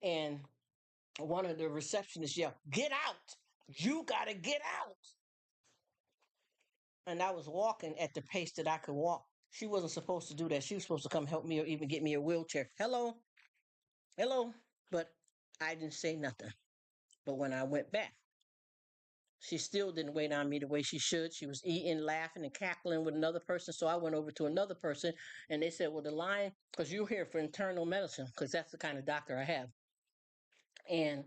and one of the receptionists yelled, "Get out! You gotta get out!" And I was walking at the pace that I could walk. She wasn't supposed to do that. She was supposed to come help me or even get me a wheelchair. Hello, hello. But I didn't say nothing. But when I went back, she still didn't wait on me the way she should. She was eating, laughing, and cackling with another person. So I went over to another person and they said, well, the line, because you're here for internal medicine, because that's the kind of doctor I have. And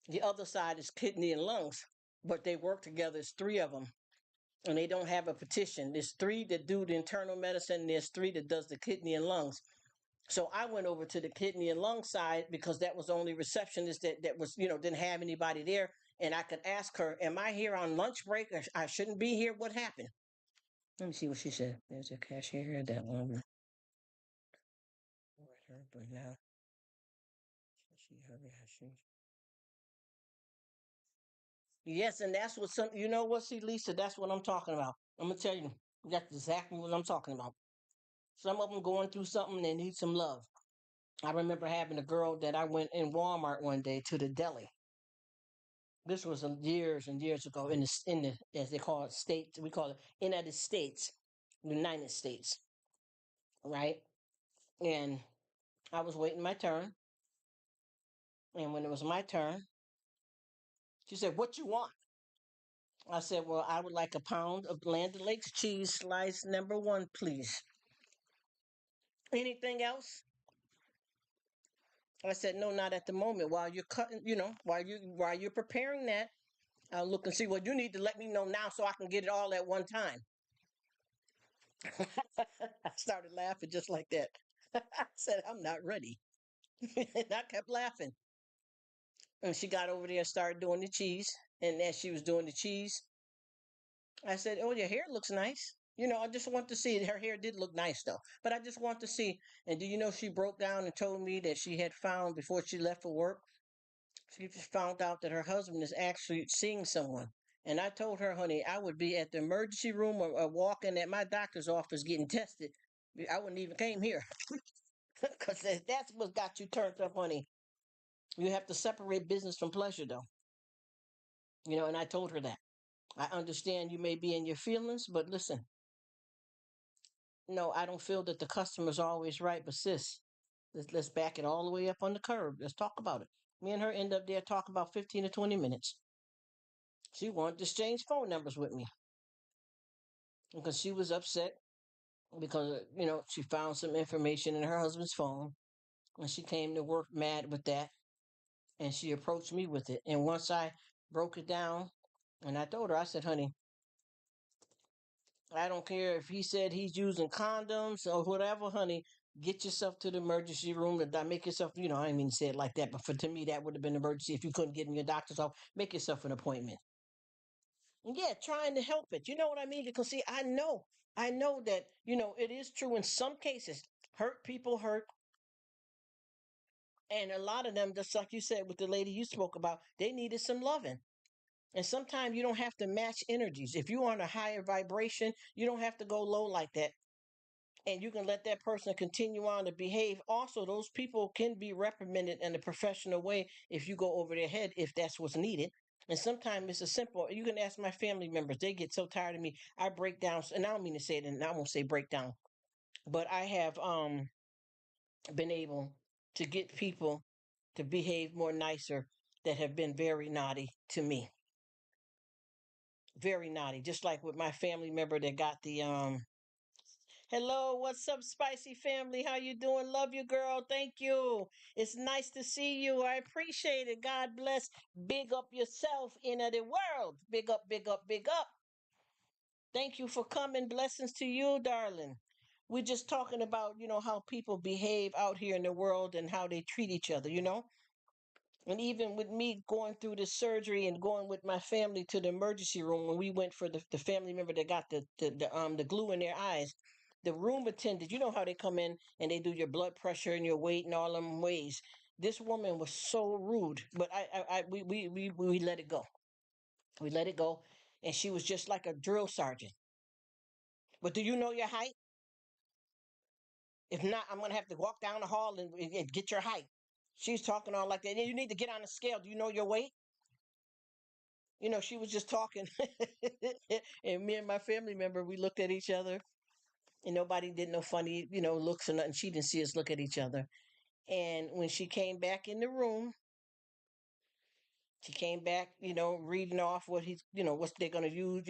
the other side is kidney and lungs, but they work together. It's three of them. And they don't have a petition. There's three that do the internal medicine, and there's three that does the kidney and lungs. So I went over to the kidney and lung side because that was the only receptionist that was, didn't have anybody there. And I could ask her, am I here on lunch break? Or I shouldn't be here. What happened? Let me see what she said. There's a cashier here. That one. But now, yes, and that's what some, see, Lisa, that's what I'm talking about. I'm going to tell you, that's exactly what I'm talking about. Some of them going through something, they need some love. I remember having a girl that I went in Walmart one day to the deli. This was years and years ago in the as they call it states. We call it United States, United States, right? And I was waiting my turn, and when it was my turn, she said, "What you want?" I said, "Well, I would like a pound of Land O'Lakes cheese slice number one, please. Anything else?" I said, "No, not at the moment. While you're cutting, while you're preparing that, I'll look and see. Well, you need to let me know now so I can get it all at one time." I started laughing just like that. I said, "I'm not ready." And I kept laughing. And she got over there and started doing the cheese. And as she was doing the cheese, I said, "Oh, your hair looks nice." I just want to see. Her hair did look nice though, but I just want to see. And do you know she broke down and told me that she had found before she left for work, she just found out that her husband is actually seeing someone. And I told her, honey, I would be at the emergency room or walking at my doctor's office getting tested. I wouldn't even came here because that's what got you turned up, honey. You have to separate business from pleasure, though. And I told her that. I understand you may be in your feelings, but listen, no, I don't feel that the customer's always right. But sis, let's back it all the way up on the curb. Let's talk about it. Me and her end up there talking about 15 to 20 minutes. She wanted to exchange phone numbers with me because she was upset because, she found some information in her husband's phone and she came to work mad with that and she approached me with it. And once I broke it down and I told her, I said, honey, I don't care if he said he's using condoms or whatever, honey. Get yourself to the emergency room and make yourself, I didn't mean to say it like that, but to me, that would have been an emergency if you couldn't get in your doctor's office. Make yourself an appointment. Yeah, trying to help it. You know what I mean? Because see, I know that, it is true in some cases. Hurt people hurt. And a lot of them, just like you said with the lady you spoke about, they needed some loving. And sometimes you don't have to match energies. If you're on a higher vibration, you don't have to go low like that. And you can let that person continue on to behave. Also, those people can be reprimanded in a professional way if you go over their head, if that's what's needed. And sometimes it's a simple, you can ask my family members, they get so tired of me. I break down, and I don't mean to say it, and I won't say break down, but I have been able to get people to behave more nicer that have been very naughty to me. Very naughty. Just like with my family member that got the hello, what's up, spicy family? How you doing? Love you, girl. Thank you. It's nice to see you. I appreciate it. God bless. Big up yourself in the world. Big up, big up, big up. Thank you for coming. Blessings to you, darling. We're just talking about, how people behave out here in the world and how they treat each other. And even with me going through the surgery and going with my family to the emergency room when we went for the family member that got the glue in their eyes, the room attendant, you know how they come in and they do your blood pressure and your weight and all them ways. This woman was so rude, but we let it go. We let it go, and she was just like a drill sergeant. But do you know your height? If not, I'm gonna have to walk down the hall and get your height. She's talking on like that. You need to get on the scale. Do you know your weight? She was just talking. And me and my family member, we looked at each other, and nobody did no funny, looks or nothing. She didn't see us look at each other. And when she came back in the room, she came back, reading off what what they're going to use,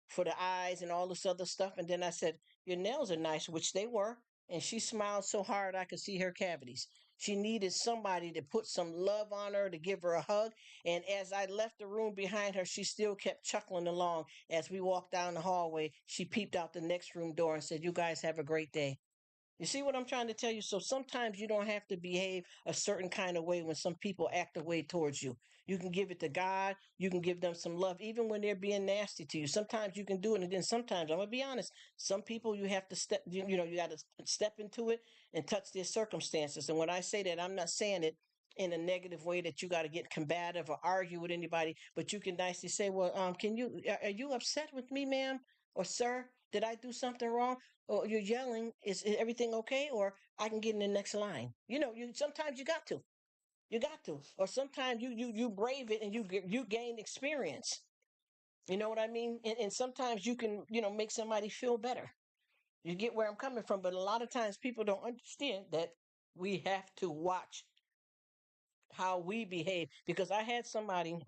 for the eyes and all this other stuff. And then I said, "Your nails are nice," which they were. And she smiled so hard I could see her cavities. She needed somebody to put some love on her, to give her a hug. And as I left the room behind her, she still kept chuckling along. As we walked down the hallway, she peeped out the next room door and said, "You guys have a great day." You see what I'm trying to tell you? So sometimes you don't have to behave a certain kind of way when some people act a way towards you. You can give it to God. You can give them some love, even when they're being nasty to you. Sometimes you can do it, and then sometimes I'm gonna be honest. Some people you have to step. You got to step into it and touch their circumstances. And when I say that, I'm not saying it in a negative way that you got to get combative or argue with anybody, but you can nicely say, "Well, are you upset with me, ma'am or sir? Did I do something wrong?" Or you're yelling, is everything okay? Or I can get in the next line. You sometimes you got to, or sometimes you brave it and you gain experience. You know what I mean? And sometimes you can make somebody feel better. You get where I'm coming from, but a lot of times people don't understand that we have to watch how we behave, because I had somebody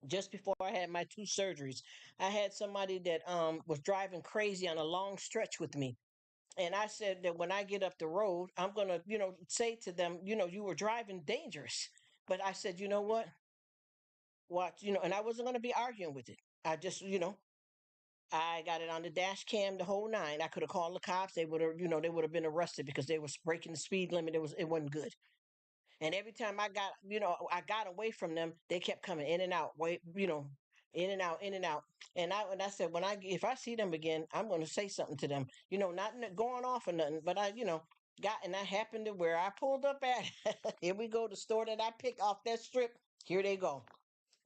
just before I had my two surgeries. I had somebody that was driving crazy on a long stretch with me. And I said that when I get up the road, I'm going to, say to them, you were driving dangerous. But I said, you know what? Watch, and I wasn't going to be arguing with it. I just, I got it on the dash cam, the whole nine. I could have called the cops. They would have, they would have been arrested because they was breaking the speed limit. It wasn't good. And every time I got away from them, they kept coming in and out, in and out, in and out. And I said, if I see them again, I'm going to say something to them, not going off or nothing, but and that happened to where I pulled up at. Here we go, the store that I picked off that strip. Here they go.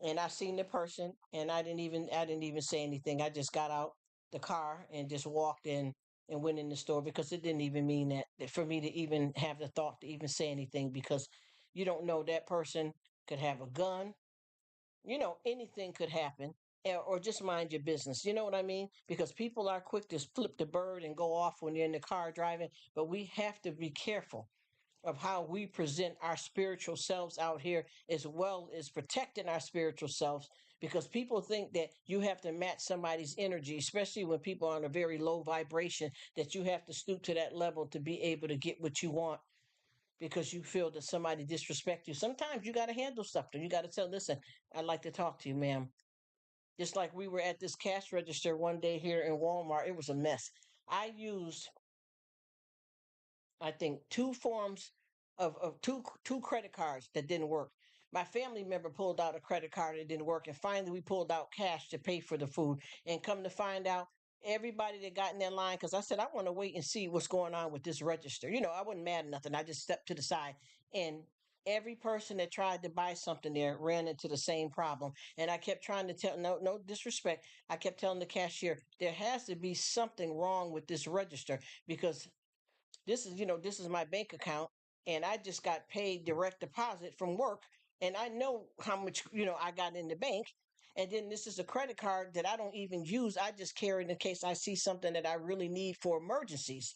And I seen the person, and I didn't even say anything. I just got out the car and just walked in and went in the store, because it didn't even mean that for me to even have the thought to even say anything, because you don't know, that person could have a gun. Anything could happen. Or just mind your business. You know what I mean? Because people are quick to flip the bird and go off when you're in the car driving, but we have to be careful of how we present our spiritual selves out here, as well as protecting our spiritual selves, because people think that you have to match somebody's energy, especially when people are on a very low vibration, that you have to stoop to that level to be able to get what you want, because you feel that somebody disrespect you. Sometimes you got to handle something. You got to tell, "Listen, I'd like to talk to you, ma'am." Just like we were at this cash register one day here in Walmart, it was a mess. I used, I think, two forms of two credit cards that didn't work. My family member pulled out a credit card that didn't work, and finally we pulled out cash to pay for the food. And come to find out, everybody that got in that line, because I said I want to wait and see what's going on with this register. I wasn't mad or nothing. I just stepped to the side, and every person that tried to buy something there ran into the same problem. And I kept trying to tell, no disrespect, I kept telling the cashier, there has to be something wrong with this register, because this is my bank account, and I just got paid direct deposit from work, and I know how much I got in the bank. And then this is a credit card that I don't even use. I just carry it in case I see something that I really need for emergencies.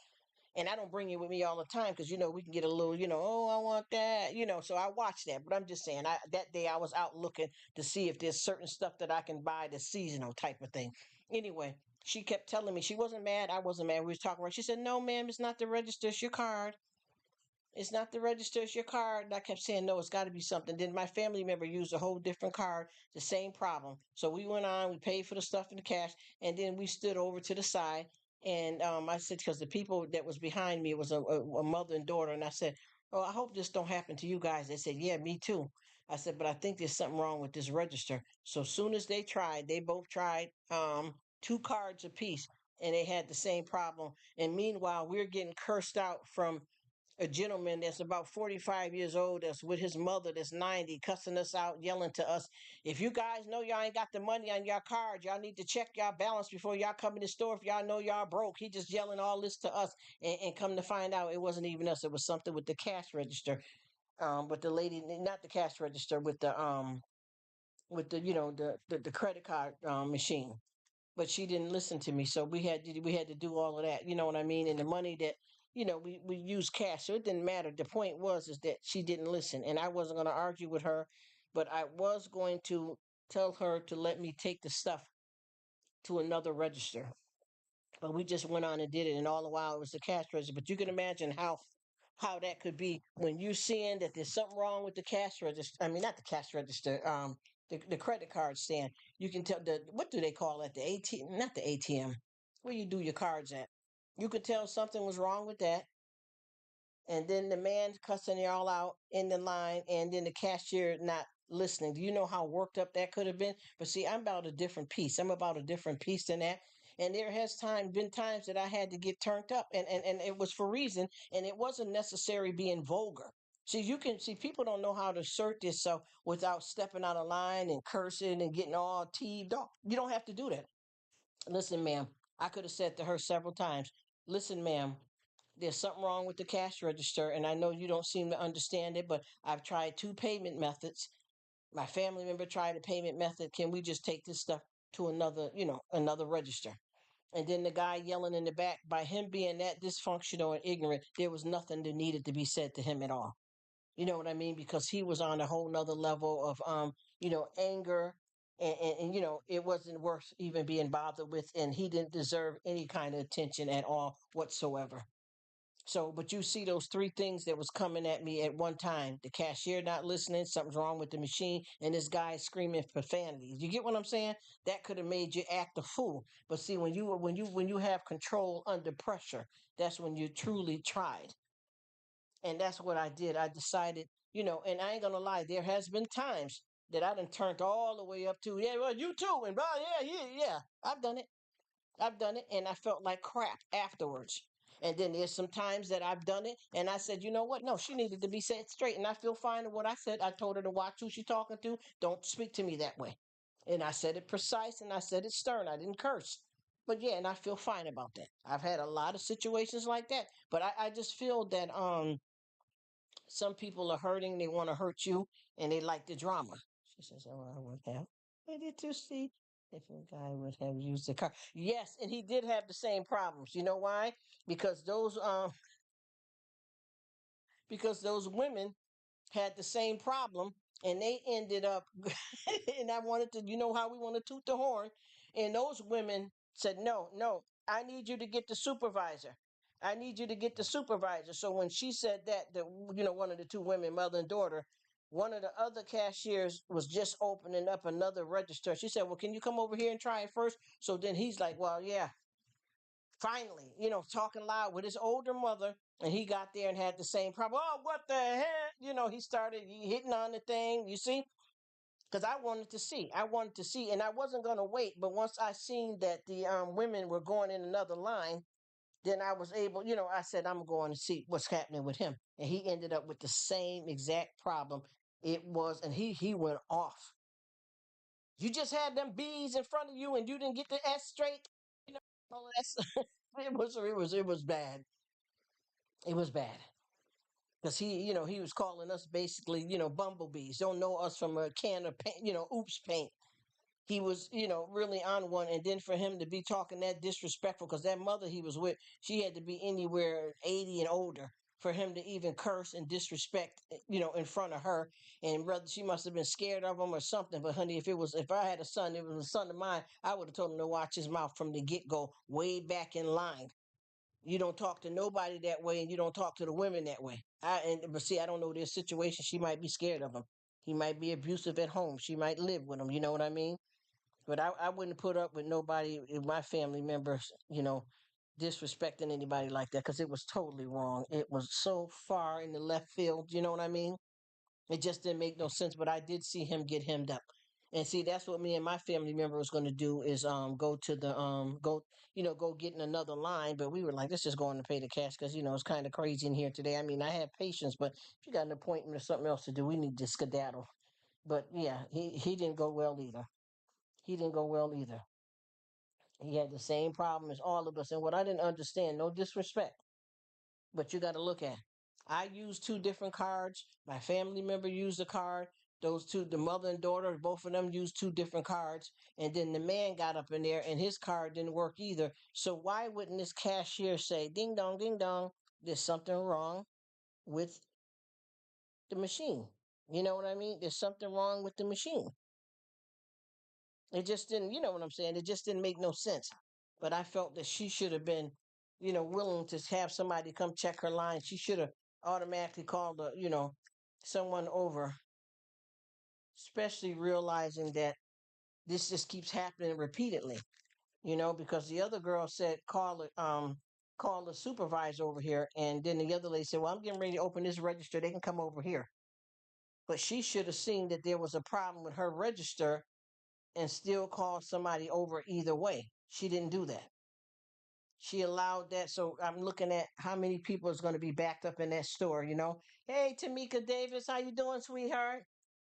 And I don't bring it with me all the time, because we can get a little, oh, I want that, so I watch that. But I'm just saying, that day I was out looking to see if there's certain stuff that I can buy, the seasonal type of thing. Anyway, she kept telling me, she wasn't mad, I wasn't mad, we was talking about, she said, "No, ma'am, it's not the register, it's your card. It's not the register, it's your card." And I kept saying, "No, it's got to be something." Then my family member used a whole different card, the same problem. So we went on, we paid for the stuff in the cash, and then we stood over to the side. And I said, because the people that was behind me, it was a mother and daughter, and I said, "Oh, I hope this don't happen to you guys." They said, "Yeah, me too." I said, "But I think there's something wrong with this register." So soon as they both tried two cards apiece, and they had the same problem. And meanwhile, we're getting cursed out from a gentleman that's about 45 years old, that's with his mother that's 90, cussing us out, yelling to us, "If you guys know y'all ain't got the money on your card, y'all need to check y'all balance before y'all come in the store if y'all know y'all broke." He just yelling all this to us, and come to find out, it wasn't even us. It was something with the cash register. But the lady, not the cash register, with the the credit card machine. But she didn't listen to me, so we had to do all of that. You know what I mean? And the money that we used cash, so it didn't matter. The point was is that she didn't listen, and I wasn't going to argue with her, but I was going to tell her to let me take the stuff to another register. But we just went on and did it, and all the while it was the cash register. But you can imagine how that could be when you're seeing that there's something wrong with the cash register. I mean, not the cash register, the credit card stand. You can tell the what do they call it? The ATM, not the ATM, where you do your cards at. You could tell something was wrong with that, and then the man cussing y'all out in the line, and then the cashier not listening. Do you know how worked up that could have been? But see, I'm about a different piece. I'm about a different piece than that. And there has been times that I had to get turned up, and it was for reason, and it wasn't necessary being vulgar. See, you can see people don't know how to assert themselves without stepping out of line and cursing and getting all teed off. You don't have to do that. Listen, ma'am, I could have said to her several times, listen, ma'am, there's something wrong with the cash register, and I know you don't seem to understand it, but I've tried two payment methods. My family member tried a payment method. Can we just take this stuff to another register? And then the guy yelling in the back, by him being that dysfunctional and ignorant, there was nothing that needed to be said to him at all. You know what I mean? Because he was on a whole nother level of anger, and it wasn't worth even being bothered with, and he didn't deserve any kind of attention at all whatsoever. So, but you see those three things that was coming at me at one time: the cashier not listening, something's wrong with the machine, and this guy screaming profanities. You get what I'm saying? That could have made you act a fool. But see, when you have control under pressure, that's when you truly tried. And that's what I did. I decided, and I ain't gonna lie, there has been times that I done turned all the way up to, yeah, well, you too, and blah, yeah, yeah, yeah. I've done it. I've done it, and I felt like crap afterwards. And then there's some times that I've done it, and I said, you know what? No, she needed to be set straight, and I feel fine with what I said. I told her to watch who she talking to. Don't speak to me that way. And I said it precise, and I said it stern. I didn't curse. But yeah, and I feel fine about that. I've had a lot of situations like that, but I just feel that some people are hurting, they want to hurt you, and they like the drama. She says, oh, I would have. Where did you see if a guy would have used the car? Yes, and he did have the same problems. You know why? Because those women had the same problem, and they ended up and I wanted to, how we want to toot the horn. And those women said, no, no, I need you to get the supervisor. I need you to get the supervisor. So when she said that, one of the two women, mother and daughter, one of the other cashiers was just opening up another register. She said, well, can you come over here and try it first? So then he's like, well, yeah, finally, talking loud with his older mother. And he got there and had the same problem. Oh, what the heck? He started hitting on the thing, you see? Because I wanted to see. I wanted to see, and I wasn't going to wait. But once I seen that the women were going in another line, then I was able, I said, I'm going to see what's happening with him. And he ended up with the same exact problem. It was, and he went off. You just had them B's in front of you and you didn't get the S straight. All of that. It was bad. It was bad. Because he was calling us basically, bumblebees. Don't know us from a can of paint, oops paint. He was, really on one. And then for him to be talking that disrespectful, because that mother he was with, she had to be anywhere 80 and older for him to even curse and disrespect, in front of her. And brother, she must have been scared of him or something. But honey, if I had a son, it was a son of mine, I would have told him to watch his mouth from the get go, way back in line. You don't talk to nobody that way, and you don't talk to the women that way. But see, I don't know their situation. She might be scared of him. He might be abusive at home. She might live with him. You know what I mean? But I wouldn't put up with nobody, my family members, disrespecting anybody like that, because it was totally wrong. It was so far in the left field. You know what I mean? It just didn't make no sense. But I did see him get hemmed up. And see, that's what me and my family member was going to do is go to the go get in another line. But we were like, let's just go on to pay the cash, because it's kind of crazy in here today. I mean, I have patience, but if you got an appointment or something else to do, we need to skedaddle. But yeah, he didn't go well either. He didn't go well either. He had the same problem as all of us. And what I didn't understand, no disrespect, but you got to look at it. I used two different cards. My family member used a card. Those two, the mother and daughter, both of them used two different cards. And then the man got up in there and his card didn't work either. So why wouldn't this cashier say, ding dong, there's something wrong with the machine? You know what I mean? There's something wrong with the machine. It just didn't, you know what I'm saying? It just didn't make no sense. But I felt that she should have been, willing to have somebody come check her line. She should have automatically called, someone over, especially realizing that this just keeps happening repeatedly, because the other girl said, call the supervisor over here. And then the other lady said, well, I'm getting ready to open this register. They can come over here. But she should have seen that there was a problem with her register and still call somebody over either way. She didn't do that. She allowed that. So I'm looking at how many people is going to be backed up in that store. Hey, Tamika Davis, how you doing, sweetheart?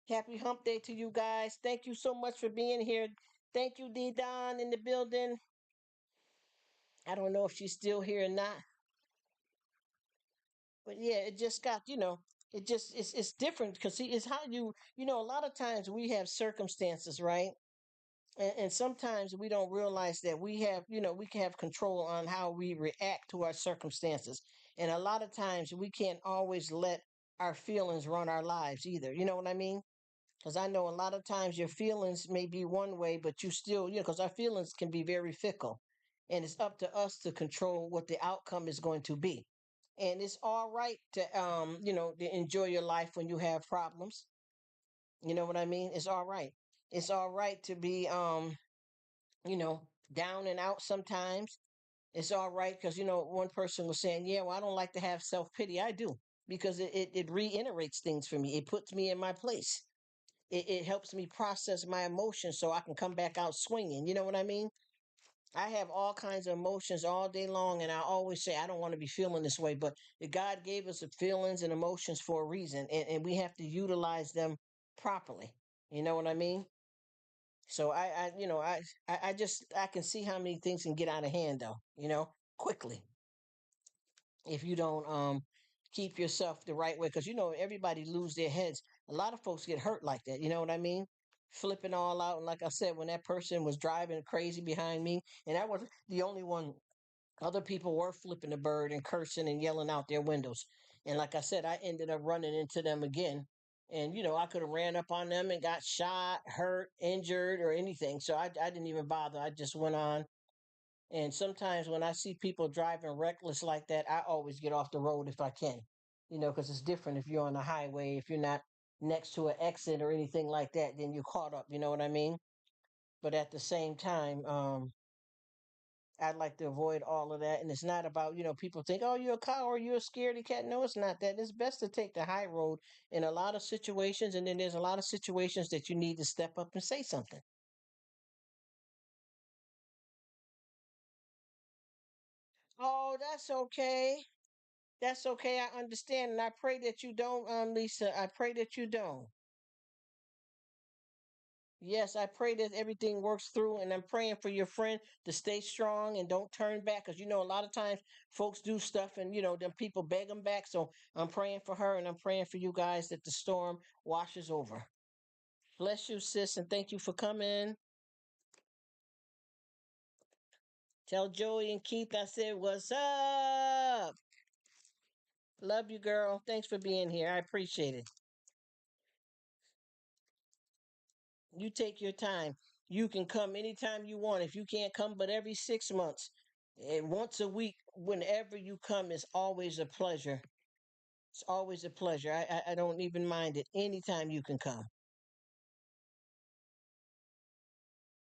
Happy hump day to you guys. Thank you so much for being here. Thank you, D Don, in the building. I don't know if she's still here or not. But yeah, it just got, it just it's different because see, it's how a lot of times we have circumstances, right? And sometimes we don't realize that we can have control on how we react to our circumstances. And a lot of times we can't always let our feelings run our lives either. You know what I mean? Because I know a lot of times your feelings may be one way, but you still, because our feelings can be very fickle. And it's up to us to control what the outcome is going to be. And it's all right to enjoy your life when you have problems. You know what I mean? It's all right. It's all right to be you know, down and out sometimes. It's all right because, one person was saying, yeah, well, I don't like to have self pity. I do because it reiterates things for me. It puts me in my place. It helps me process my emotions so I can come back out swinging. You know what I mean? I have all kinds of emotions all day long, and I always say I don't want to be feeling this way, but God gave us the feelings and emotions for a reason, and we have to utilize them properly. You know what I mean? So I just I can see how many things can get out of hand though, quickly if you don't keep yourself the right way. Because everybody lose their heads. A lot of folks get hurt like that. You know what I mean? Flipping all out, and like I said, when that person was driving crazy behind me, and I wasn't the only one. Other people were flipping the bird and cursing and yelling out their windows. And like I said, I ended up running into them again. And, I could have ran up on them and got shot, hurt, injured, or anything. So I didn't even bother. I just went on. And sometimes when I see people driving reckless like that, I always get off the road if I can, because it's different if you're on the highway, if you're not next to an exit or anything like that, then you're caught up. You know what I mean? But at the same time, I'd like to avoid all of that. And it's not about, people think, oh, you're a coward, you're a scaredy cat. No, it's not that. It's best to take the high road in a lot of situations. And then there's a lot of situations that you need to step up and say something. Oh, that's okay. That's okay. I understand. And I pray that you don't, Lisa. I pray that you don't. Yes, I pray that everything works through, and I'm praying for your friend to stay strong and don't turn back. Because a lot of times folks do stuff, and then people beg them back. So I'm praying for her, and I'm praying for you guys that the storm washes over. Bless you, sis, and thank you for coming. Tell Joey and Keith I said what's up. Love you, girl. Thanks for being here. I appreciate it. You take your time. You can come anytime you want. If you can't come, but every 6 months, and once a week, whenever you come, it's always a pleasure. It's always a pleasure. I don't even mind it. Anytime you can come.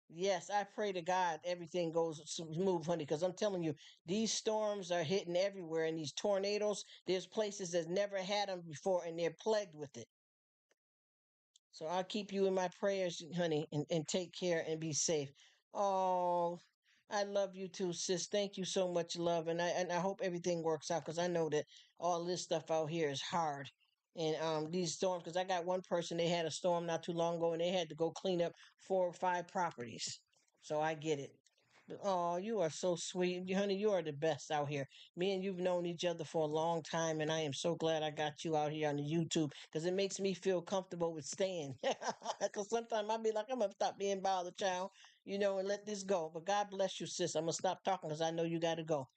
Yes, I pray to God everything goes smooth, honey, because I'm telling you, these storms are hitting everywhere, and these tornadoes, there's places that never had them before, and they're plagued with it. So I'll keep you in my prayers, honey, and take care and be safe. Oh, I love you too, sis. Thank you so much, love. And I hope everything works out because I know that all this stuff out here is hard. And these storms, because I got one person, they had a storm not too long ago and they had to go clean up 4 or 5 properties. So I get it. Oh, you are so sweet. Honey, you are the best out here. Me and you've known each other for a long time, and I am so glad I got you out here on the YouTube because it makes me feel comfortable with staying. Because sometimes I'll be like, I'm going to stop being bothered, child, and let this go. But God bless you, sis. I'm going to stop talking because I know you got to go.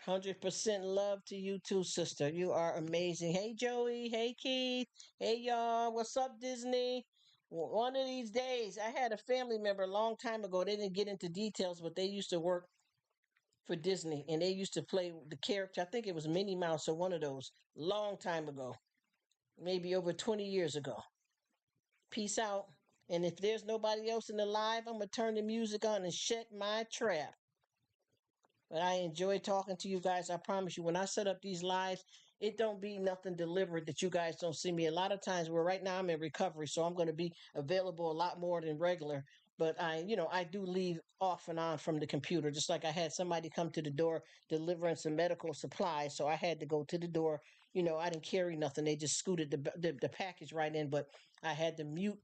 100% love to you too, sister. You are amazing. Hey, Joey. Hey, Keith. Hey, y'all. What's up, Disney? One of these days, I had a family member a long time ago. They didn't get into details, but they used to work for Disney and they used to play the character. I think it was Minnie Mouse or one of those, long time ago, maybe over 20 years ago. Peace out. And if there's nobody else in the live, I'm going to turn the music on and shut my trap. But I enjoy talking to you guys. I promise you, when I set up these lives, it don't be nothing deliberate that you guys don't see me. A lot of times, right now I'm in recovery, so I'm going to be available a lot more than regular. But I do leave off and on from the computer. Just like I had somebody come to the door delivering some medical supplies, so I had to go to the door. I didn't carry nothing. They just scooted the package right in, but I had to mute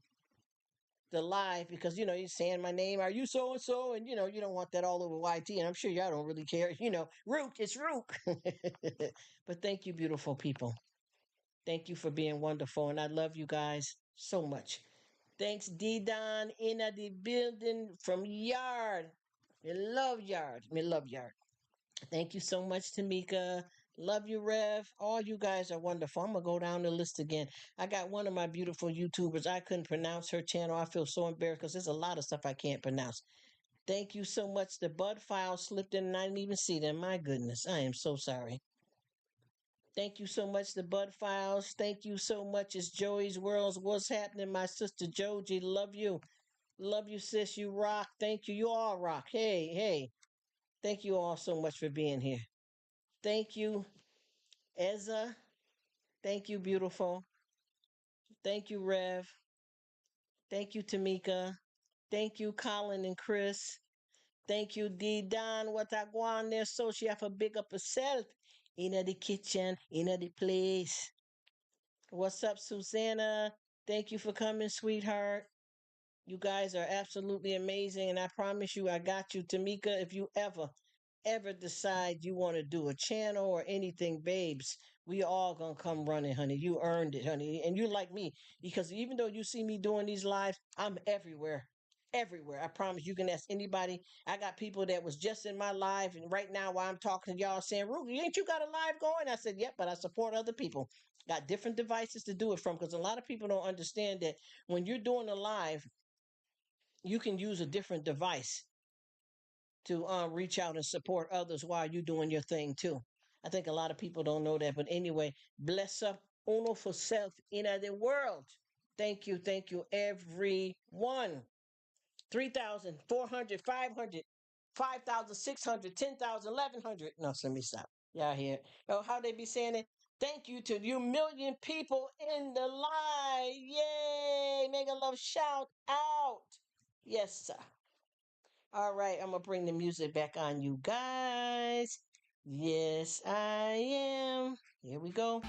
the live because you're saying my name. Are you so and so? And you don't want that all over YT. And I'm sure y'all don't really care. Rruk, it's Rruk. But thank you, beautiful people. Thank you for being wonderful, and I love you guys so much. Thanks, D Don in the building from Yard. Me love Yard. Me love Yard. Thank you so much, Tamika. Love you, Rev. All you guys are wonderful. I'm going to go down the list again. I got one of my beautiful YouTubers. I couldn't pronounce her channel. I feel so embarrassed because there's a lot of stuff I can't pronounce. Thank you so much. The Bud files slipped in and I didn't even see them. My goodness. I am so sorry. Thank you so much, the Bud Files. Thank you so much. It's Joey's Worlds. What's happening, my sister Joji? Love you. Love you, sis. You rock. Thank you. You all rock. Hey, hey. Thank you all so much for being here. Thank you, Ezra. Thank you, beautiful. Thank you, Rev. Thank you, Tamika. Thank you, Colin and Chris. Thank you, D Don. What I go on there, so she have to big up herself. In the kitchen, in the place. What's up, Susanna? Thank you for coming, sweetheart. You guys are absolutely amazing, and I promise you, I got you, Tamika. If you ever decide you want to do a channel or anything, babes, we all gonna come running, honey. You earned it, honey. And you like me, because even though you see me doing these lives, I'm everywhere. Everywhere. I promise you can ask anybody. I got people that was just in my live, and right now while I'm talking to y'all saying, Ruby, ain't you got a live going? I said, yep, but I support other people. Got different devices to do it from, because a lot of people don't understand that when you're doing a live, you can use a different device to reach out and support others while you're doing your thing too. I think a lot of people don't know that. But anyway, bless up uno for self in the world. Thank you, everyone. 3,000, 400, 500, 5,600, 10,000, 1,100. No, let me stop. Y'all hear? Oh, how they be saying it? Thank you to you million people in the live. Yay! Make a love shout out. Yes, sir. All right, I'm going to bring the music back on, you guys. Yes, I am. Here we go.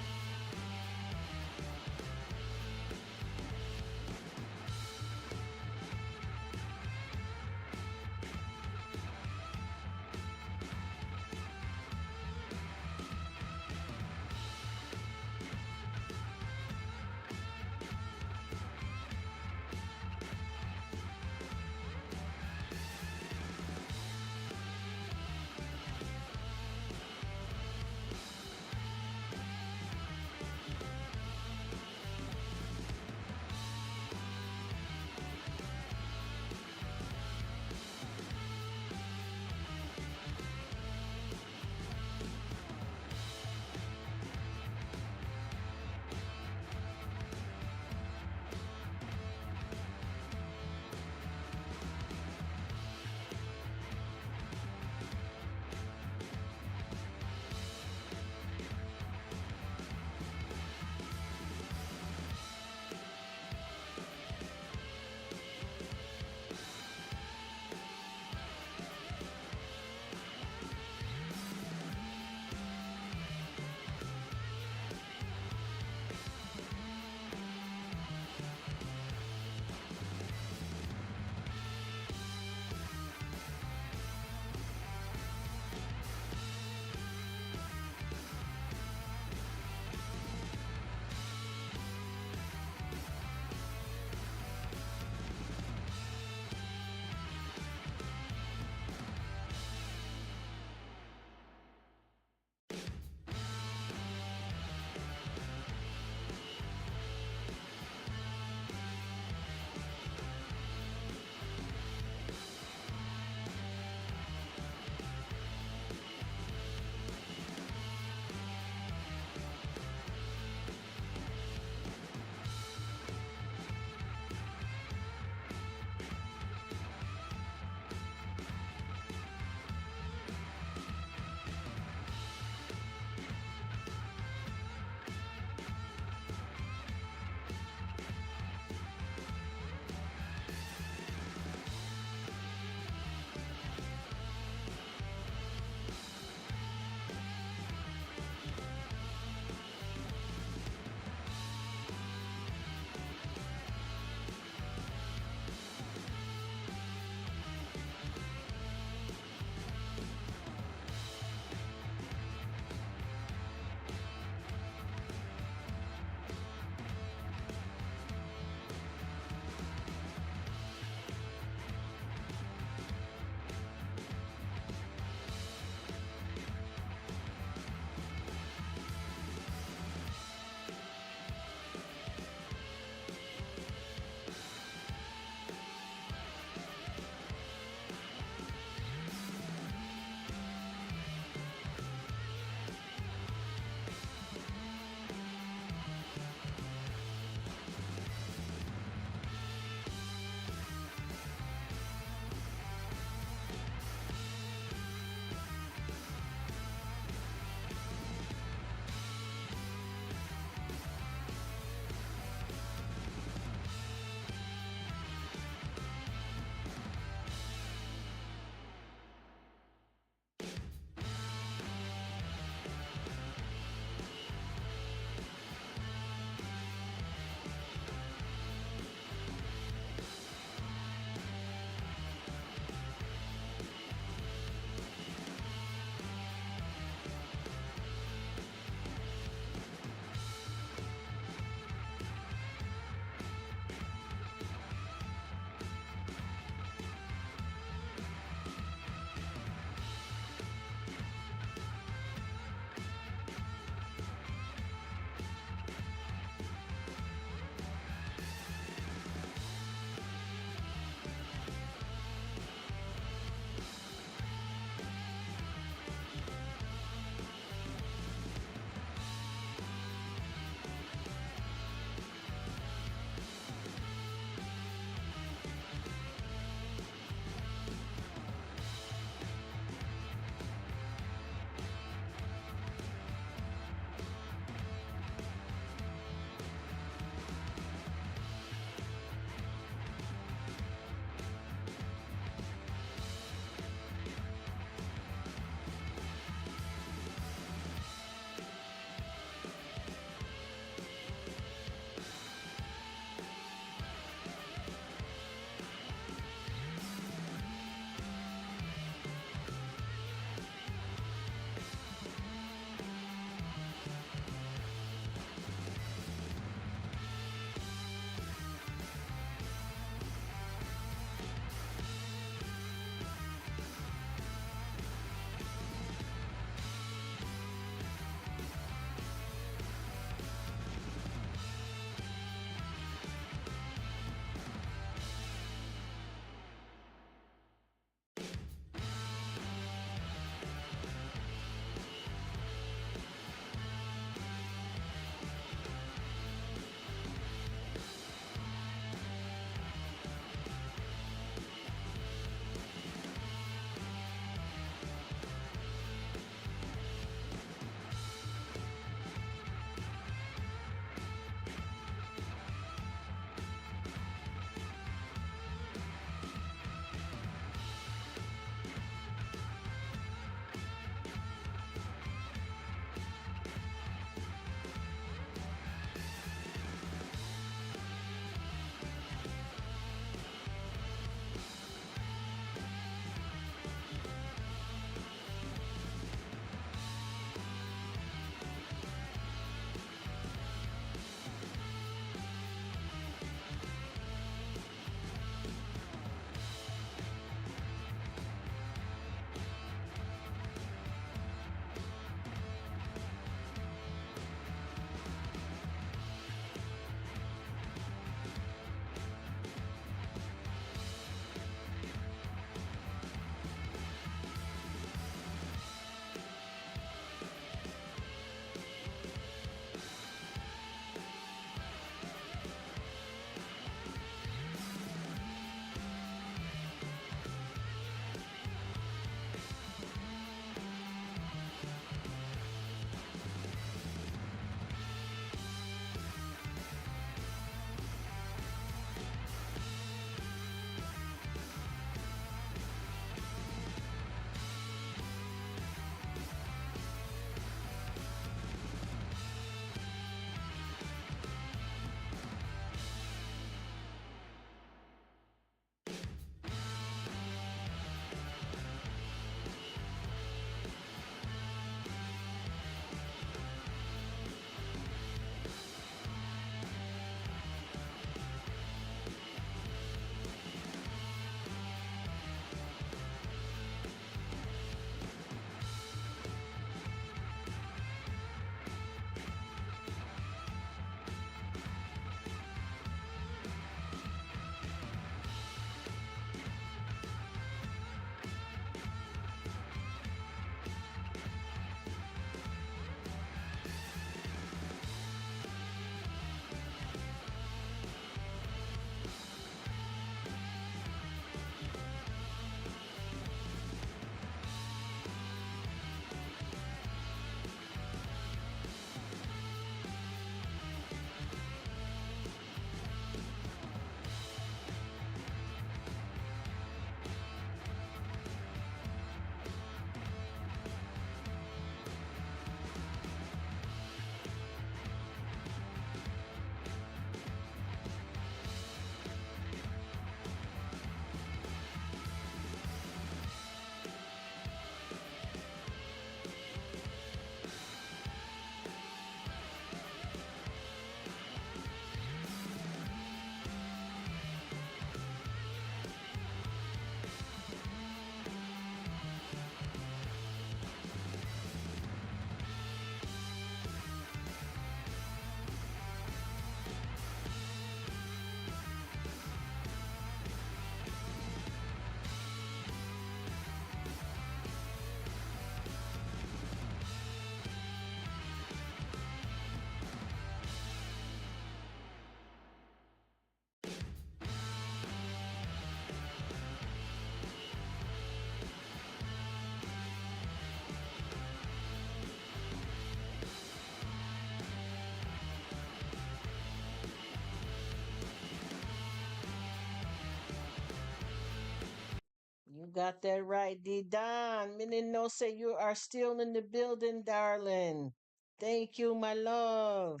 got that right, D Don. Menino say you are still in the building, darling. Thank you, my love.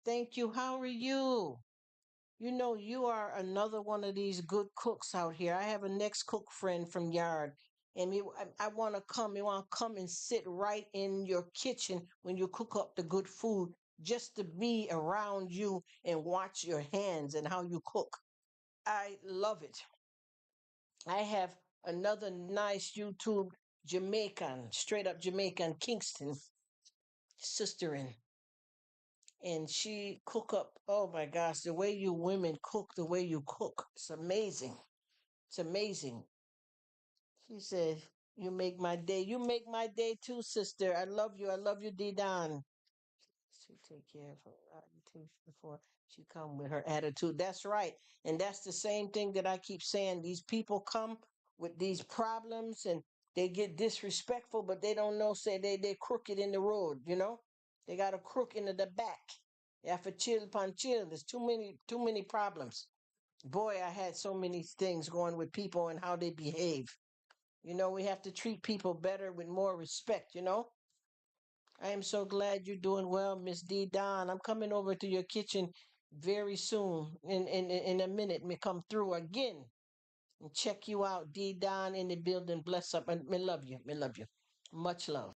Thank you. How are you? You know, you are another one of these good cooks out here. I have a next cook friend from Yard, and I want to come. You want to come and sit right in your kitchen when you cook up the good food, just to be around you and watch your hands and how you cook. I love it. I have another nice YouTube Jamaican, straight up Jamaican Kingston sister in, and she cook up. Oh my gosh, the way you women cook, the way you cook, it's amazing. It's amazing. She said, "You make my day. You make my day too, sister. I love you. I love you, D Don." She take care of her attitude before she come with her attitude. That's right. And that's the same thing that I keep saying. These people come with these problems and they get disrespectful, but they don't know, say they crooked in the road, you know? They got a crook into the back. They have to chill upon chill. There's too many problems. Boy, I had so many things going with people and how they behave. You know, we have to treat people better with more respect, you know? I am so glad you're doing well, Miss D Don. I'm coming over to your kitchen very soon. In a minute, me come through again and check you out. D Don in the building. Bless up. Me love you. Me love you. Much love.